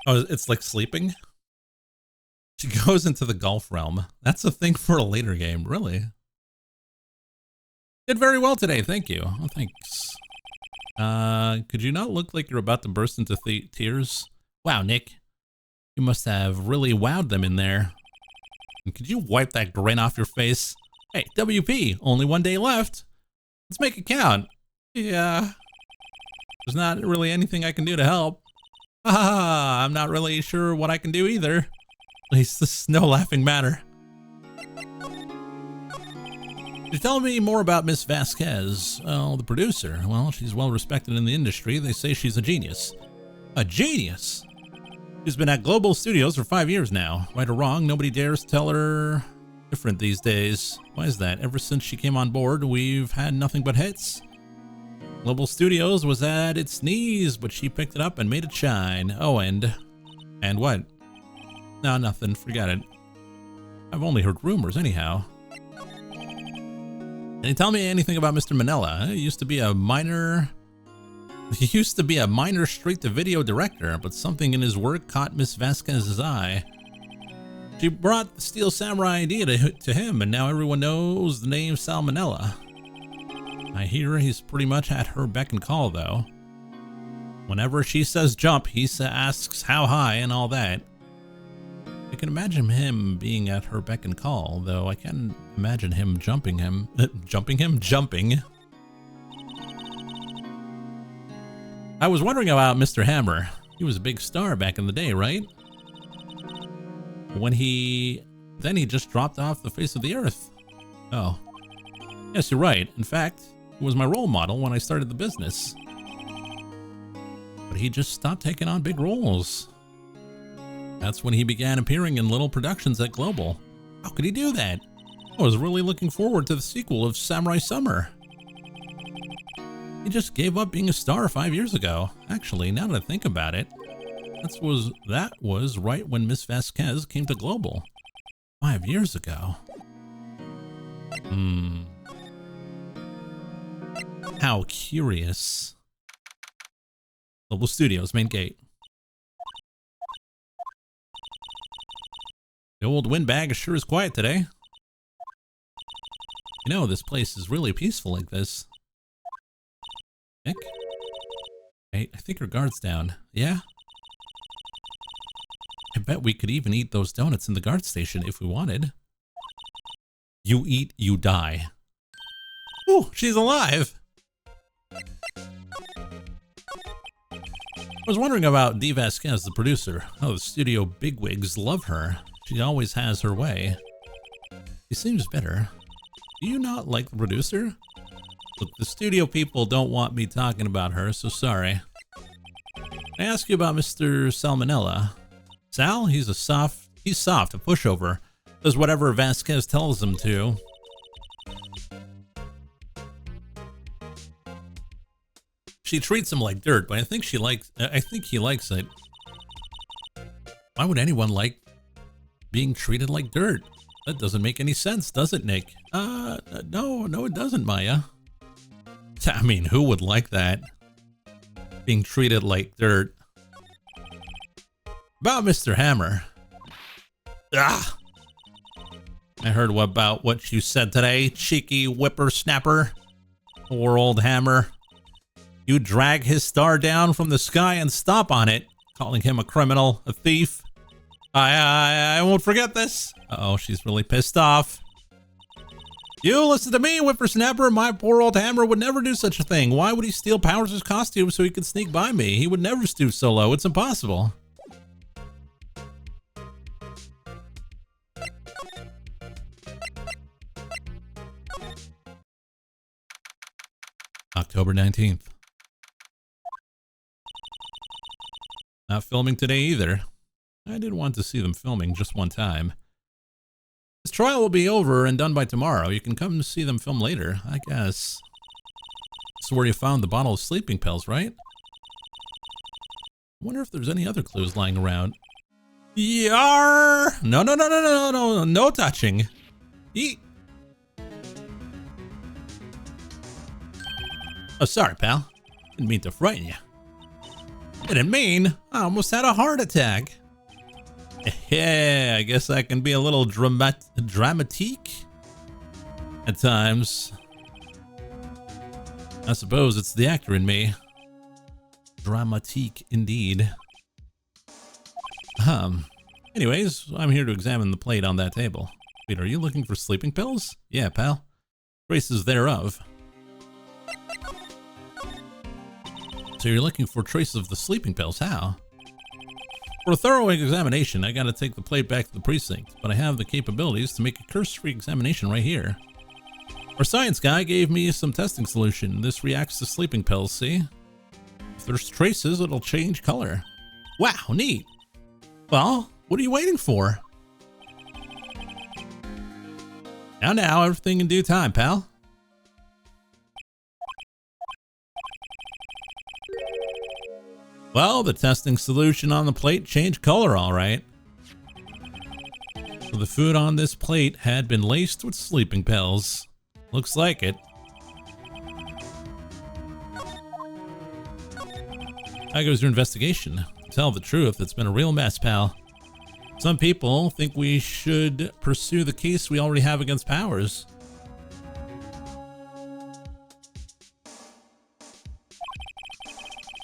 Oh, it's like sleeping? She goes into the Golf Realm. That's a thing for a later game, really. Did very well today, thank you. Oh, thanks. Could you not look like you're about to burst into tears? Wow, Nick. You must have really wowed them in there. And could you wipe that grin off your face? Hey, WP, only 1 day left. Let's make it count. Yeah. There's not really anything I can do to help. I'm not really sure what I can do either. At least this is no laughing matter. Could you tell me more about Miss Vasquez? Oh, the producer. Well, she's well respected in the industry. They say she's a genius. A genius? She's been at Global Studios for 5 years now. Right or wrong, nobody dares tell her different these days. Why is that? Ever since she came on board, we've had nothing but hits. Global Studios was at its knees, but she picked it up and made it shine. Oh, and what? No, nothing. Forget it. I've only heard rumors anyhow. Can you tell me anything about Mr. Manella? He used to be a minor straight-to-video director, but something in his work caught Miss Vasquez's eye. She brought the Steel Samurai idea to him, and now everyone knows the name Sal Manella. I hear he's pretty much at her beck and call, though. Whenever she says jump, he asks how high and all that. I can imagine him being at her beck and call, though I can't imagine him jumping. I was wondering about Mr. Hammer. He was a big star back in the day, right? Then he just dropped off the face of the earth. Oh. Yes, you're right. In fact, he was my role model when I started the business. But he just stopped taking on big roles. That's when he began appearing in little productions at Global. How could he do that? I was really looking forward to the sequel of Samurai Summer. He just gave up being a star 5 years ago. Actually, now that I think about it, that was right when Miss Vasquez came to Global. 5 years ago. How curious. Global Studios, main gate. The old windbag sure is quiet today. You know, this place is really peaceful like this. Nick? Hey, I think her guard's down. Yeah? I bet we could even eat those donuts in the guard station if we wanted. You eat, you die. Ooh, she's alive! I was wondering about Dee Vasquez, the producer. Oh, the studio bigwigs love her. She always has her way. She seems bitter. Do you not like the producer? Look, the studio people don't want me talking about her, so sorry. I ask you about Mr. Salmonella. Sal, he's soft, a pushover. Does whatever Vasquez tells him to. She treats him like dirt, but I think he likes it. Why would anyone like being treated like dirt? That doesn't make any sense, does it, Nick? No, it doesn't, Maya. I mean, who would like that? Being treated like dirt. About Mr. Hammer. Ah! I heard about what you said today, cheeky whippersnapper. Poor old Hammer. You drag his star down from the sky and stomp on it, calling him a criminal, a thief. I won't forget this. Uh-oh, she's really pissed off. You listen to me, whippersnapper. My poor old Hammer would never do such a thing. Why would he steal Powers' costume so he could sneak by me? He would never stoop so low. It's impossible. October 19th. Not filming today either. I did want to see them filming just one time. This trial will be over and done by tomorrow. You can come see them film later, I guess. This is where you found the bottle of sleeping pills, right? I wonder if there's any other clues lying around. Yar! No touching. Eat. Oh, sorry, pal. Didn't mean to frighten you. Didn't mean. I almost had a heart attack. Yeah, I guess I can be a little dramatique at times. I suppose it's the actor in me. Dramatique indeed. Anyways, I'm here to examine the plate on that table. Wait, are you looking for sleeping pills? Yeah, pal. Traces thereof. So you're looking for traces of the sleeping pills, how? For a thorough examination, I gotta take the plate back to the precinct, but I have the capabilities to make a curse-free examination right here. Our science guy gave me some testing solution. This reacts to sleeping pills, see? If there's traces, it'll change color. Wow, neat. Well, what are you waiting for? Now, everything in due time, pal. Well, the testing solution on the plate changed color, all right. So the food on this plate had been laced with sleeping pills. Looks like it. How goes your investigation? To tell the truth, it's been a real mess, pal. Some people think we should pursue the case we already have against Powers.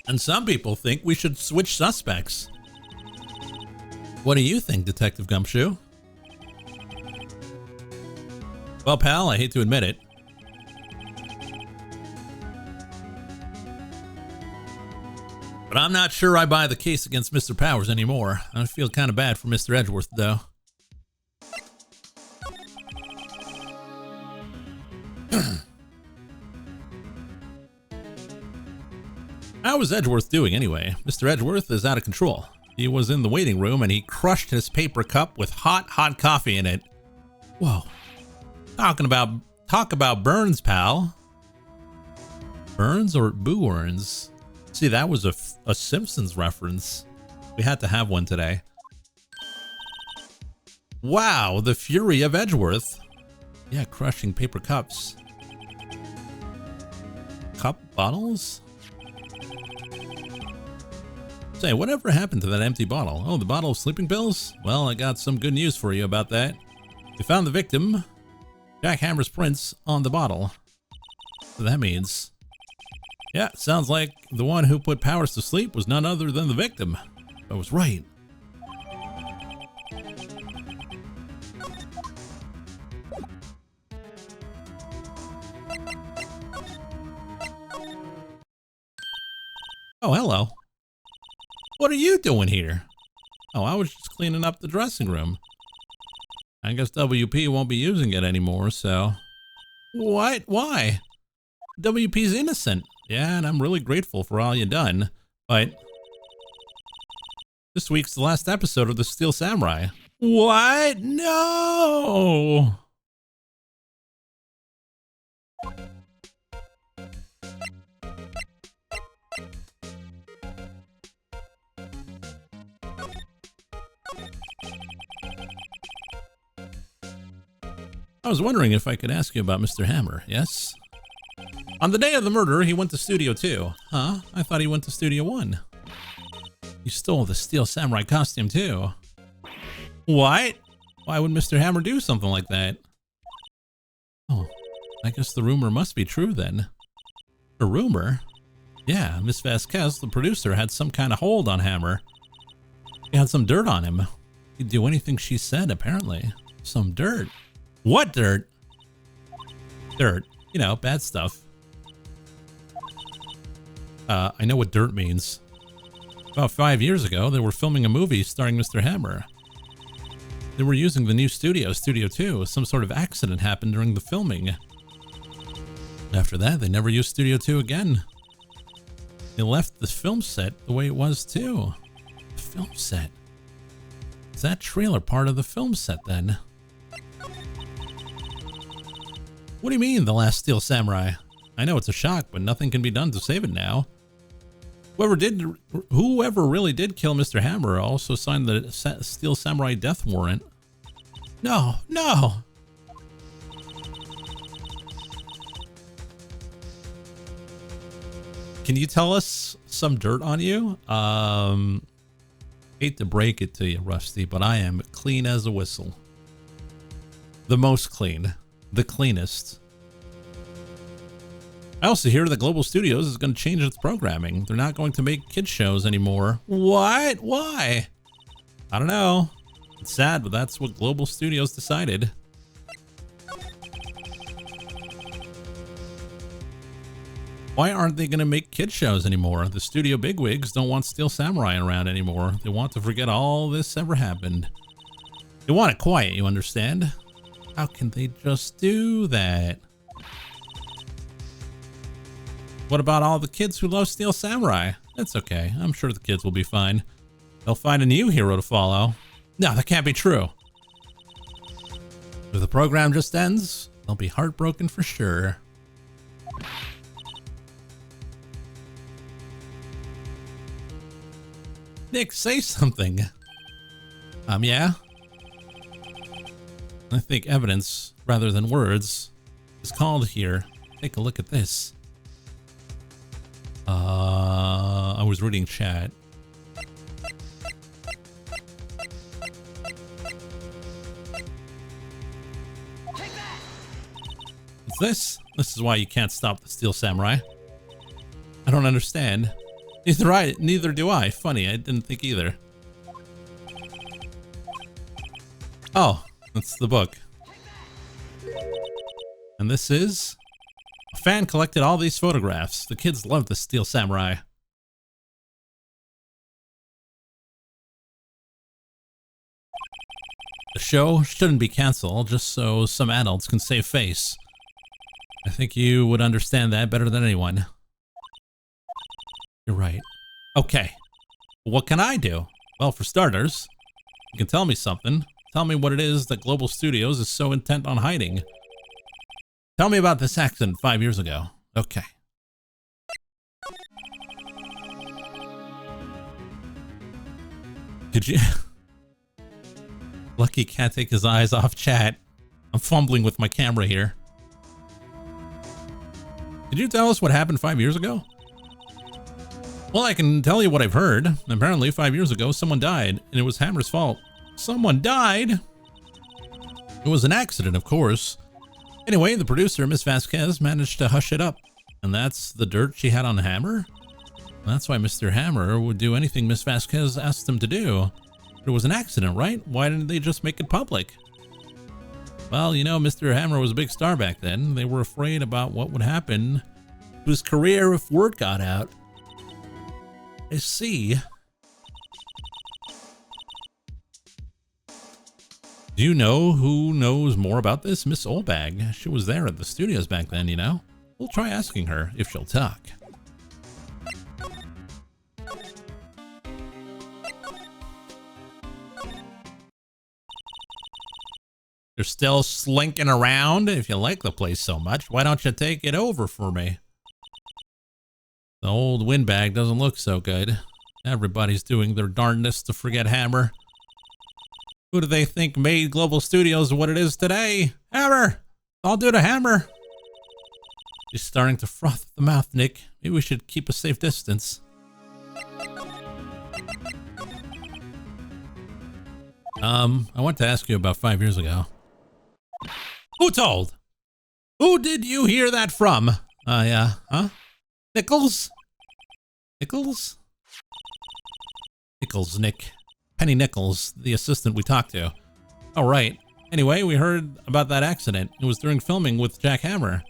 And some people think we should switch suspects. What do you think, Detective Gumshoe? Well, pal, I hate to admit it. But I'm not sure I buy the case against Mr. Powers anymore. I feel kind of bad for Mr. Edgeworth, though. How is Edgeworth doing anyway? Mr. Edgeworth is out of control. He was in the waiting room and he crushed his paper cup with hot coffee in it. Whoa. Talk about Burns, pal. Burns or Boo Earns? See, that was a Simpsons reference. We had to have one today. Wow, the fury of Edgeworth. Yeah, crushing paper cups. cup bottles? Say, whatever happened to that empty bottle? Oh, the bottle of sleeping pills? Well, I got some good news for you about that. We found the victim, Jack Hammer's prints on the bottle. So that means... yeah, sounds like the one who put Powers to sleep was none other than the victim. I was right. Oh, hello. What are you doing here? Oh, I was just cleaning up the dressing room. I guess WP won't be using it anymore, so... What? Why? WP's innocent. Yeah, and I'm really grateful for all you done, but... this week's the last episode of the Steel Samurai. What? No! I was wondering if I could ask you about Mr. Hammer, yes? On the day of the murder, he went to Studio 2. Huh? I thought he went to Studio 1. You stole the Steel Samurai costume, too. What? Why would Mr. Hammer do something like that? Oh, I guess the rumor must be true, then. A rumor? Yeah, Miss Vasquez, the producer, had some kind of hold on Hammer. He had some dirt on him. He'd do anything she said, apparently. Some dirt. What dirt? Dirt. You know, bad stuff. I know what dirt means. About 5 years ago, they were filming a movie starring Mr. Hammer. They were using the new studio, Studio 2. Some sort of accident happened during the filming. After that, they never used Studio 2 again. They left the film set the way it was, too. The film set. Is that trailer part of the film set, then? What do you mean, The Last Steel Samurai? I know it's a shock, but nothing can be done to save it now. Whoever really did kill Mr. Hammer also signed the Steel Samurai death warrant. No, no! Can you tell us some dirt on you? Hate to break it to you, Rusty, but I am clean as a whistle. The most clean. The cleanest. I also hear that Global Studios is going to change its programming. They're not going to make kids shows anymore. What? Why? I don't know. It's sad, but that's what Global Studios decided. Why aren't they going to make kid shows anymore? The studio bigwigs don't want Steel Samurai around anymore. They want to forget all this ever happened. They want it quiet, you understand? How can they just do that? What about all the kids who love Steel Samurai? It's okay. I'm sure the kids will be fine. They'll find a new hero to follow. No, that can't be true. If the program just ends, they'll be heartbroken for sure. Nick, say something. Yeah? I think evidence, rather than words, is called here. Take a look at this. I was reading chat. What's this? This is why you can't stop the Steel Samurai. I don't understand. Neither do I. Funny, I didn't think either. Oh, that's the book. And this is... a fan collected all these photographs. The kids love the Steel Samurai. The show shouldn't be canceled just so some adults can save face. I think you would understand that better than anyone. You're right. Okay. What can I do? Well, for starters, you can tell me something. Tell me what it is that Global Studios is so intent on hiding. Tell me about this accident 5 years ago. Okay. Did you... Lucky can't take his eyes off chat. I'm fumbling with my camera here. Could you tell us what happened 5 years ago? Well, I can tell you what I've heard. Apparently, 5 years ago, someone died, and it was Hammer's fault. Someone died? It was an accident, of course. Anyway, the producer, Miss Vasquez, managed to hush it up. And that's the dirt she had on Hammer? That's why Mr. Hammer would do anything Miss Vasquez asked him to do. But it was an accident, right? Why didn't they just make it public? Well, you know, Mr. Hammer was a big star back then. They were afraid about what would happen to his career if word got out. I see. Do you know who knows more about this? Miss Oldbag. She was there at the studios back then, you know? We'll try asking her if she'll talk. You're still slinking around? If you like the place so much, why don't you take it over for me? The old windbag doesn't look so good. Everybody's doing their darndest to forget Hammer. Who do they think made Global Studios what it is today? Hammer! All due to Hammer. She's starting to froth at the mouth, Nick. Maybe we should keep a safe distance. I want to ask you about 5 years ago. Who told? Who did you hear that from? Yeah, huh? Nichols? Nichols? Nichols, Nick. Penny Nichols, the assistant we talked to. Oh, right. Anyway, we heard about that accident. It was during filming with Jack Hammer.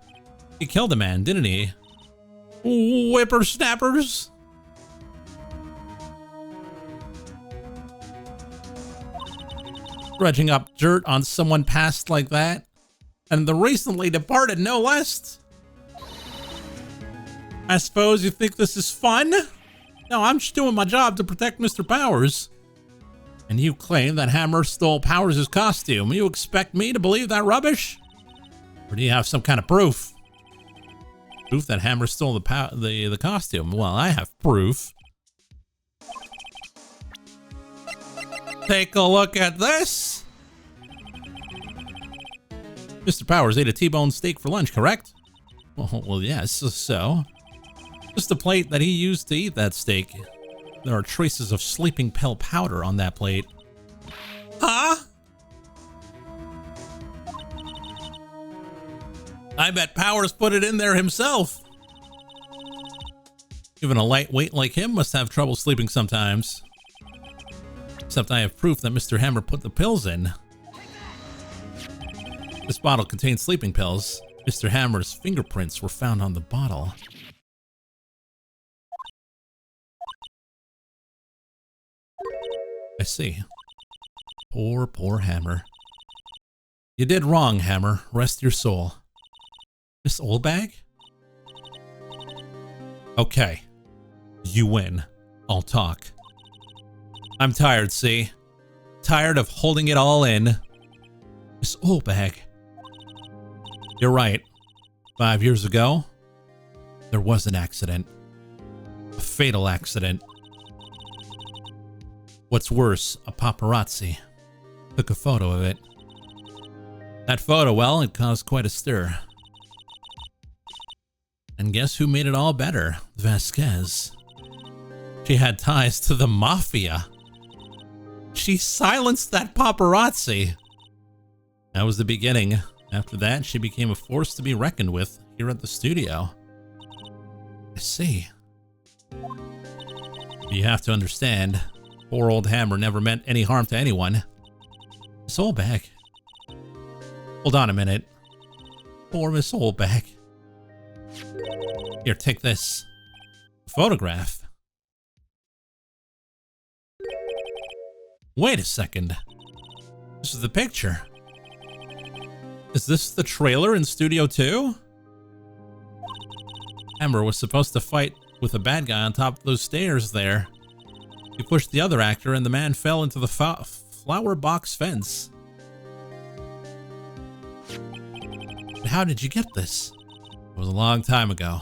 He killed a man, didn't he? Whippersnappers? Dredging up dirt on someone passed like that? And the recently departed, no less? I suppose you think this is fun? No, I'm just doing my job to protect Mr. Powers. And you claim that Hammer stole Powers' costume. You expect me to believe that rubbish? Or do you have some kind of proof? Proof that Hammer stole the costume? Well, I have proof. Take a look at this. Mr. Powers ate a T-bone steak for lunch, correct? Well, yes, so. Just the plate that he used to eat that steak. There are traces of sleeping pill powder on that plate. Huh? I bet Powers put it in there himself. Even a lightweight like him must have trouble sleeping sometimes. Except I have proof that Mr. Hammer put the pills in. This bottle contains sleeping pills. Mr. Hammer's fingerprints were found on the bottle. I see. Poor, poor Hammer. You did wrong, Hammer. Rest your soul. Miss Oldbag? Okay. You win. I'll talk. I'm tired, see? Tired of holding it all in. Miss Oldbag. You're right. 5 years ago, there was an accident. A fatal accident. What's worse, a paparazzi took a photo of it. That photo, well, it caused quite a stir. And guess who made it all better? Vasquez. She had ties to the mafia. She silenced that paparazzi. That was the beginning. After that, she became a force to be reckoned with here at the studio. I see. You have to understand, poor old Hammer never meant any harm to anyone. Miss Oldbag. Hold on a minute. Poor Miss Oldbag. Here, take this. Photograph. Wait a second. This is the picture. Is this the trailer in Studio 2? Hammer was supposed to fight with a bad guy on top of those stairs there. He pushed the other actor and the man fell into the flower box fence. But how did you get this? It was a long time ago.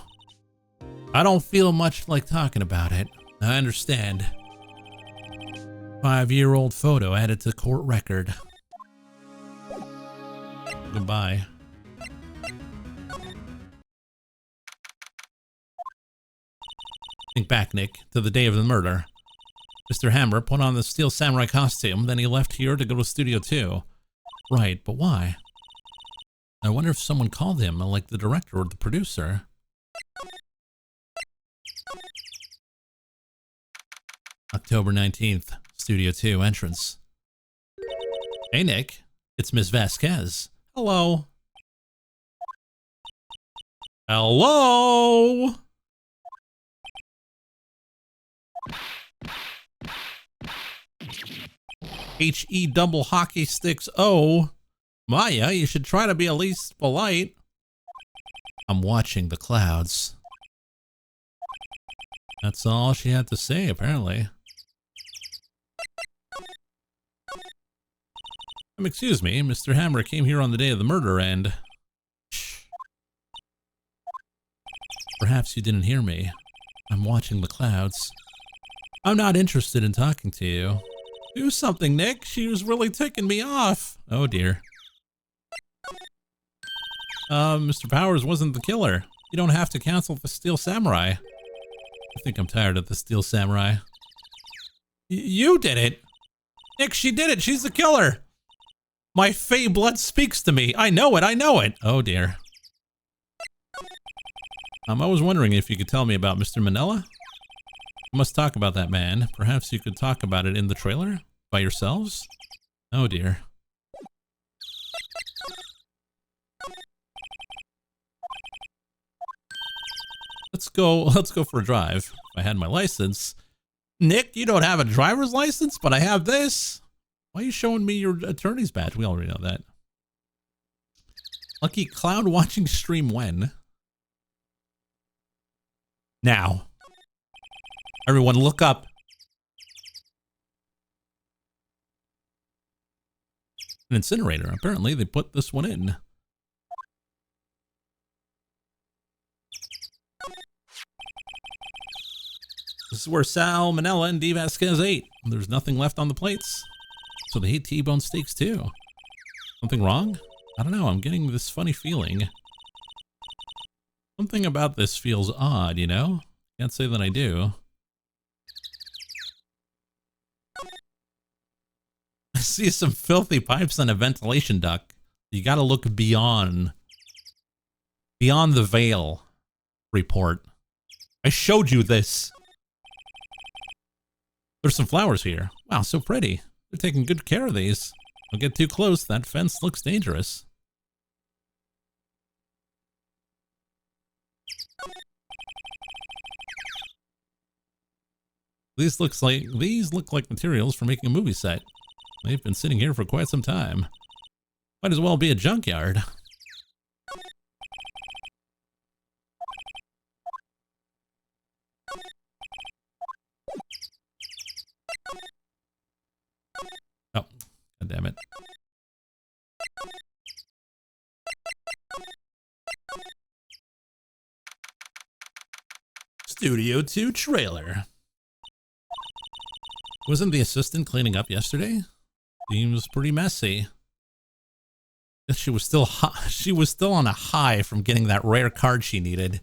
I don't feel much like talking about it. I understand. 5-year-old photo added to court record. Goodbye. Think back, Nick, to the day of the murder. Mr. Hammer put on the Steel Samurai costume, then he left here to go to Studio 2. Right, but why? I wonder if someone called him, like the director or the producer. October 19th, Studio 2 entrance. Hey, Nick. It's Miss Vasquez. Hello. Hello? H-E double hockey sticks O. Maya, you should try to be at least polite. I'm watching the clouds. That's all she had to say, apparently. Excuse me, Mr. Hammer came here on the day of the murder and... Shh. Perhaps you didn't hear me. I'm watching the clouds. I'm not interested in talking to you. Do something, Nick. She was really ticking me off. Oh, dear. Mr. Powers wasn't the killer. You don't have to cancel the Steel Samurai. I think I'm tired of the Steel Samurai. You did it! Nick, she did it! She's the killer! My Fey blood speaks to me! I know it! I know it! Oh, dear. I was wondering if you could tell me about Mr. Manella? I must talk about that man. Perhaps you could talk about it in the trailer? By yourselves? Oh, dear. Let's go for a drive. If I had my license. Nick, you don't have a driver's license, but I have this. Why are you showing me your attorney's badge? We already know that. Lucky cloud watching stream when? Now. Everyone look up. An incinerator. Apparently they put this one in. This is where Sal, Manella, and D. Vasquez ate. There's nothing left on the plates. So they ate T-bone steaks too. Something wrong? I don't know. I'm getting this funny feeling. Something about this feels odd, you know? Can't say that I do. I see some filthy pipes and a ventilation duct. You gotta look beyond the veil report. I showed you this. There's some flowers here. Wow, so pretty. They're taking good care of these. Don't get too close. That fence looks dangerous. These look like materials for making a movie set. They've been sitting here for quite some time. Might as well be a junkyard. Oh, God damn it. Studio 2 trailer. Wasn't the assistant cleaning up yesterday? Seems pretty messy. Guess she was still she was still on a high from getting that rare card she needed.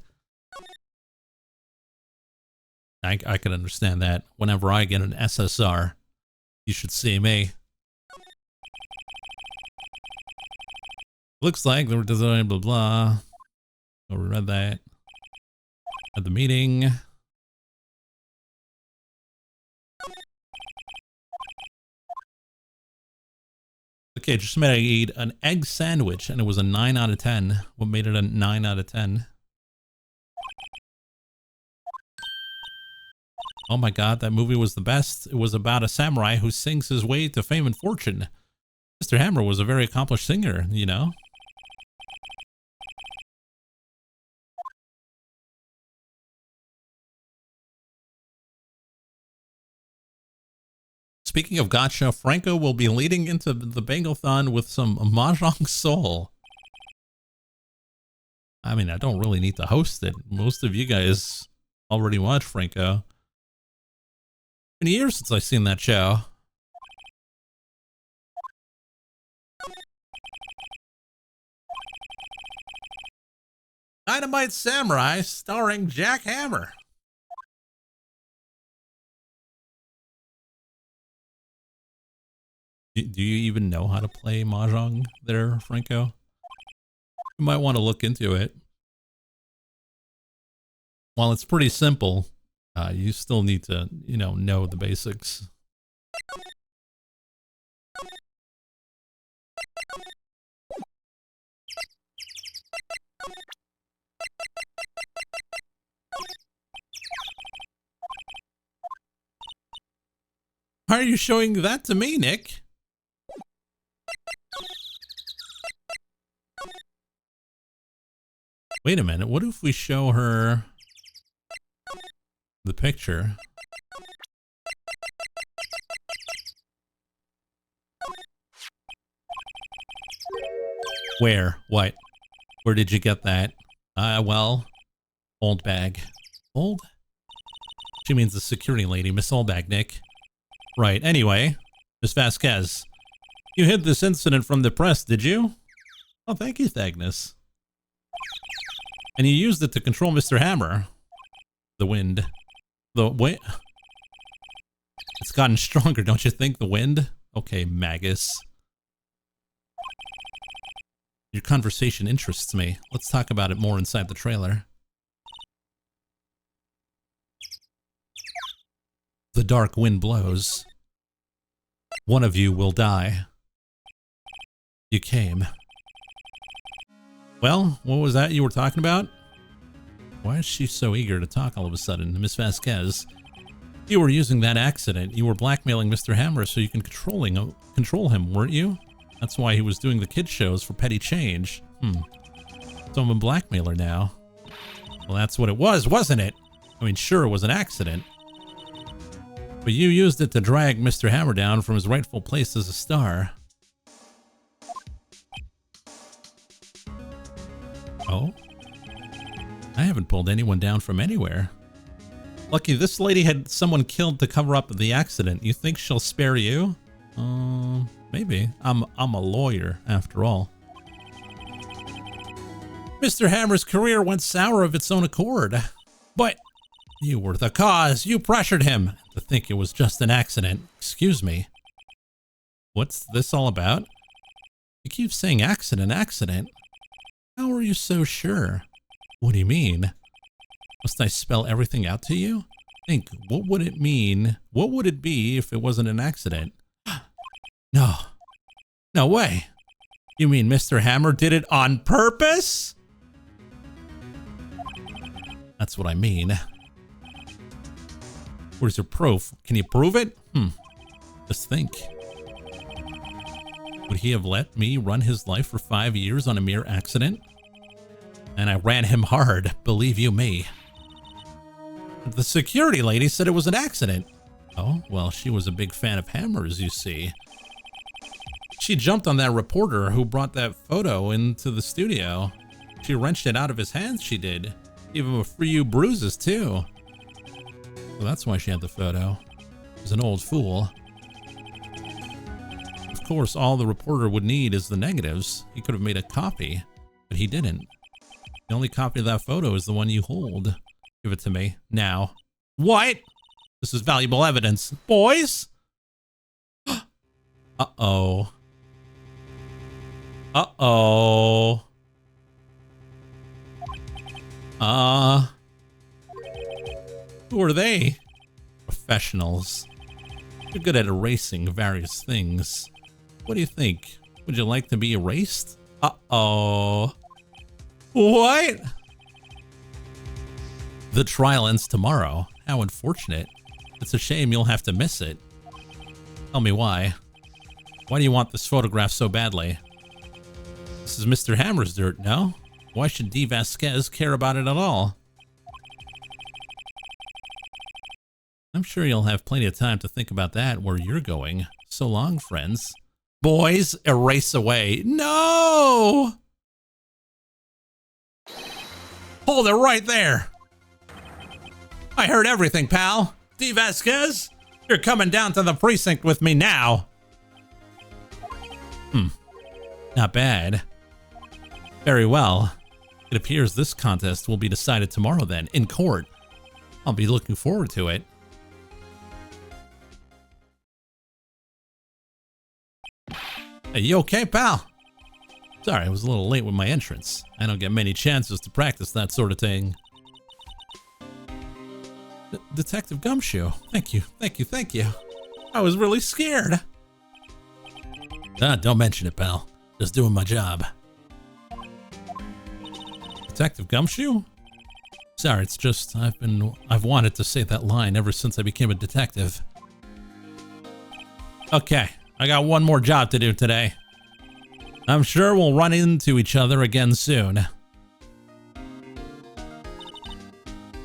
I can understand that. Whenever I get an SSR, you should see me. Looks like they were designed blah blah. Oh, we read that at the meeting. Okay, just made an egg sandwich and it was a 9 out of 10. What made it a 9 out of 10? Oh my god, that movie was the best. It was about a samurai who sings his way to fame and fortune. Mr. Hammer was a very accomplished singer, you know? Speaking of gotcha, Franco will be leading into the Bangalthon with some Mahjong Soul. I mean, I don't really need to host it. Most of you guys already watch Franco. It's been years since I've seen that show. Dynamite Samurai starring Jack Hammer. Do you even know how to play Mahjong there, Franco? You might want to look into it. While it's pretty simple, you still need to, know the basics. How are you showing that to me, Nick? Wait a minute, what if we show her the picture? Where? What? Where did you get that? Well, old bag. Old? She means the security lady, Miss Oldbag, Nick. Right, anyway, Miss Vasquez, you hid this incident from the press, did you? Oh, thank you, Thagnus. And you used it to control Mr. Hammer. The wind. The wind? It's gotten stronger, don't you think, the wind? Okay, Magus. Your conversation interests me. Let's talk about it more inside the trailer. The dark wind blows. One of you will die. You came. Well, what was that you were talking about? Why is she so eager to talk all of a sudden? Miss Vasquez, you were using that accident. You were blackmailing Mr. Hammer so you can control him, weren't you? That's why he was doing the kids shows for petty change. So I'm a blackmailer now. Well, that's what it was, wasn't it? I mean, sure, it was an accident. But you used it to drag Mr. Hammer down from his rightful place as a star. Oh? I haven't pulled anyone down from anywhere. Lucky this lady had someone killed to cover up the accident. You think she'll spare you? Maybe. I'm a lawyer, after all. Mr. Hammer's career went sour of its own accord. But you were the cause. You pressured him to think it was just an accident. Excuse me. What's this all about? You keep saying accident, accident. How are you so sure? What do you mean? Must I spell everything out to you? Think, what would it mean? What would it be if it wasn't an accident? No. No way. You mean Mr. Hammer did it on purpose? That's what I mean. Where's your proof? Can you prove it? Just think. Would he have let me run his life for 5 years on a mere accident? And I ran him hard, believe you me. The security lady said it was an accident. Oh, well, she was a big fan of Hammer's, you see. She jumped on that reporter who brought that photo into the studio. She wrenched it out of his hands, she did. Gave him a few bruises, too. Well, that's why she had the photo. He's an old fool. Of course, all the reporter would need is the negatives. He could have made a copy, but he didn't. The only copy of that photo is the one you hold. Give it to me, now. What? This is valuable evidence. Boys? Uh-oh. Uh-oh. Who are they? Professionals. You're good at erasing various things. What do you think? Would you like to be erased? Uh-oh. What? The trial ends tomorrow. How unfortunate. It's a shame you'll have to miss it. Tell me why. Why do you want this photograph so badly? This is Mr. Hammer's dirt, no? Why should D. Vasquez care about it at all? I'm sure you'll have plenty of time to think about that where you're going. So long, friends. Boys, erase away. No! Hold it right there. I heard everything, pal. D. Vasquez, you're coming down to the precinct with me now. Not bad. Very well. It appears this contest will be decided tomorrow then, in court. I'll be looking forward to it. Hey, you okay, pal? Sorry, I was a little late with my entrance. I don't get many chances to practice that sort of thing. Detective Gumshoe, thank you, thank you, thank you. I was really scared. Don't mention it, pal. Just doing my job. Detective Gumshoe? Sorry, it's just I've wanted to say that line ever since I became a detective. Okay, I got one more job to do today. I'm sure we'll run into each other again soon.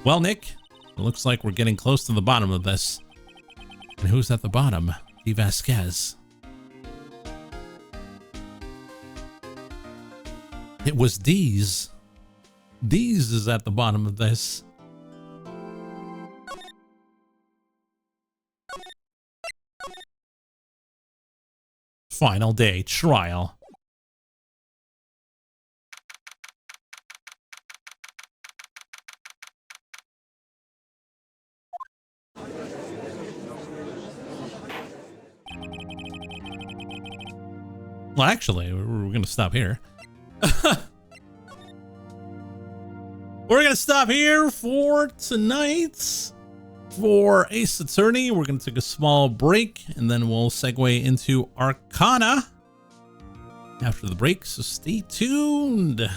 Well, Nick, it looks like we're getting close to the bottom of this. And who's at the bottom? D. Vasquez. It was D's. D's is at the bottom of this. Final day trial. Well, actually, we're going to stop here. We're going to stop here for tonight. For Ace Attorney, we're going to take a small break, and then we'll segue into Arcana after the break, so stay tuned.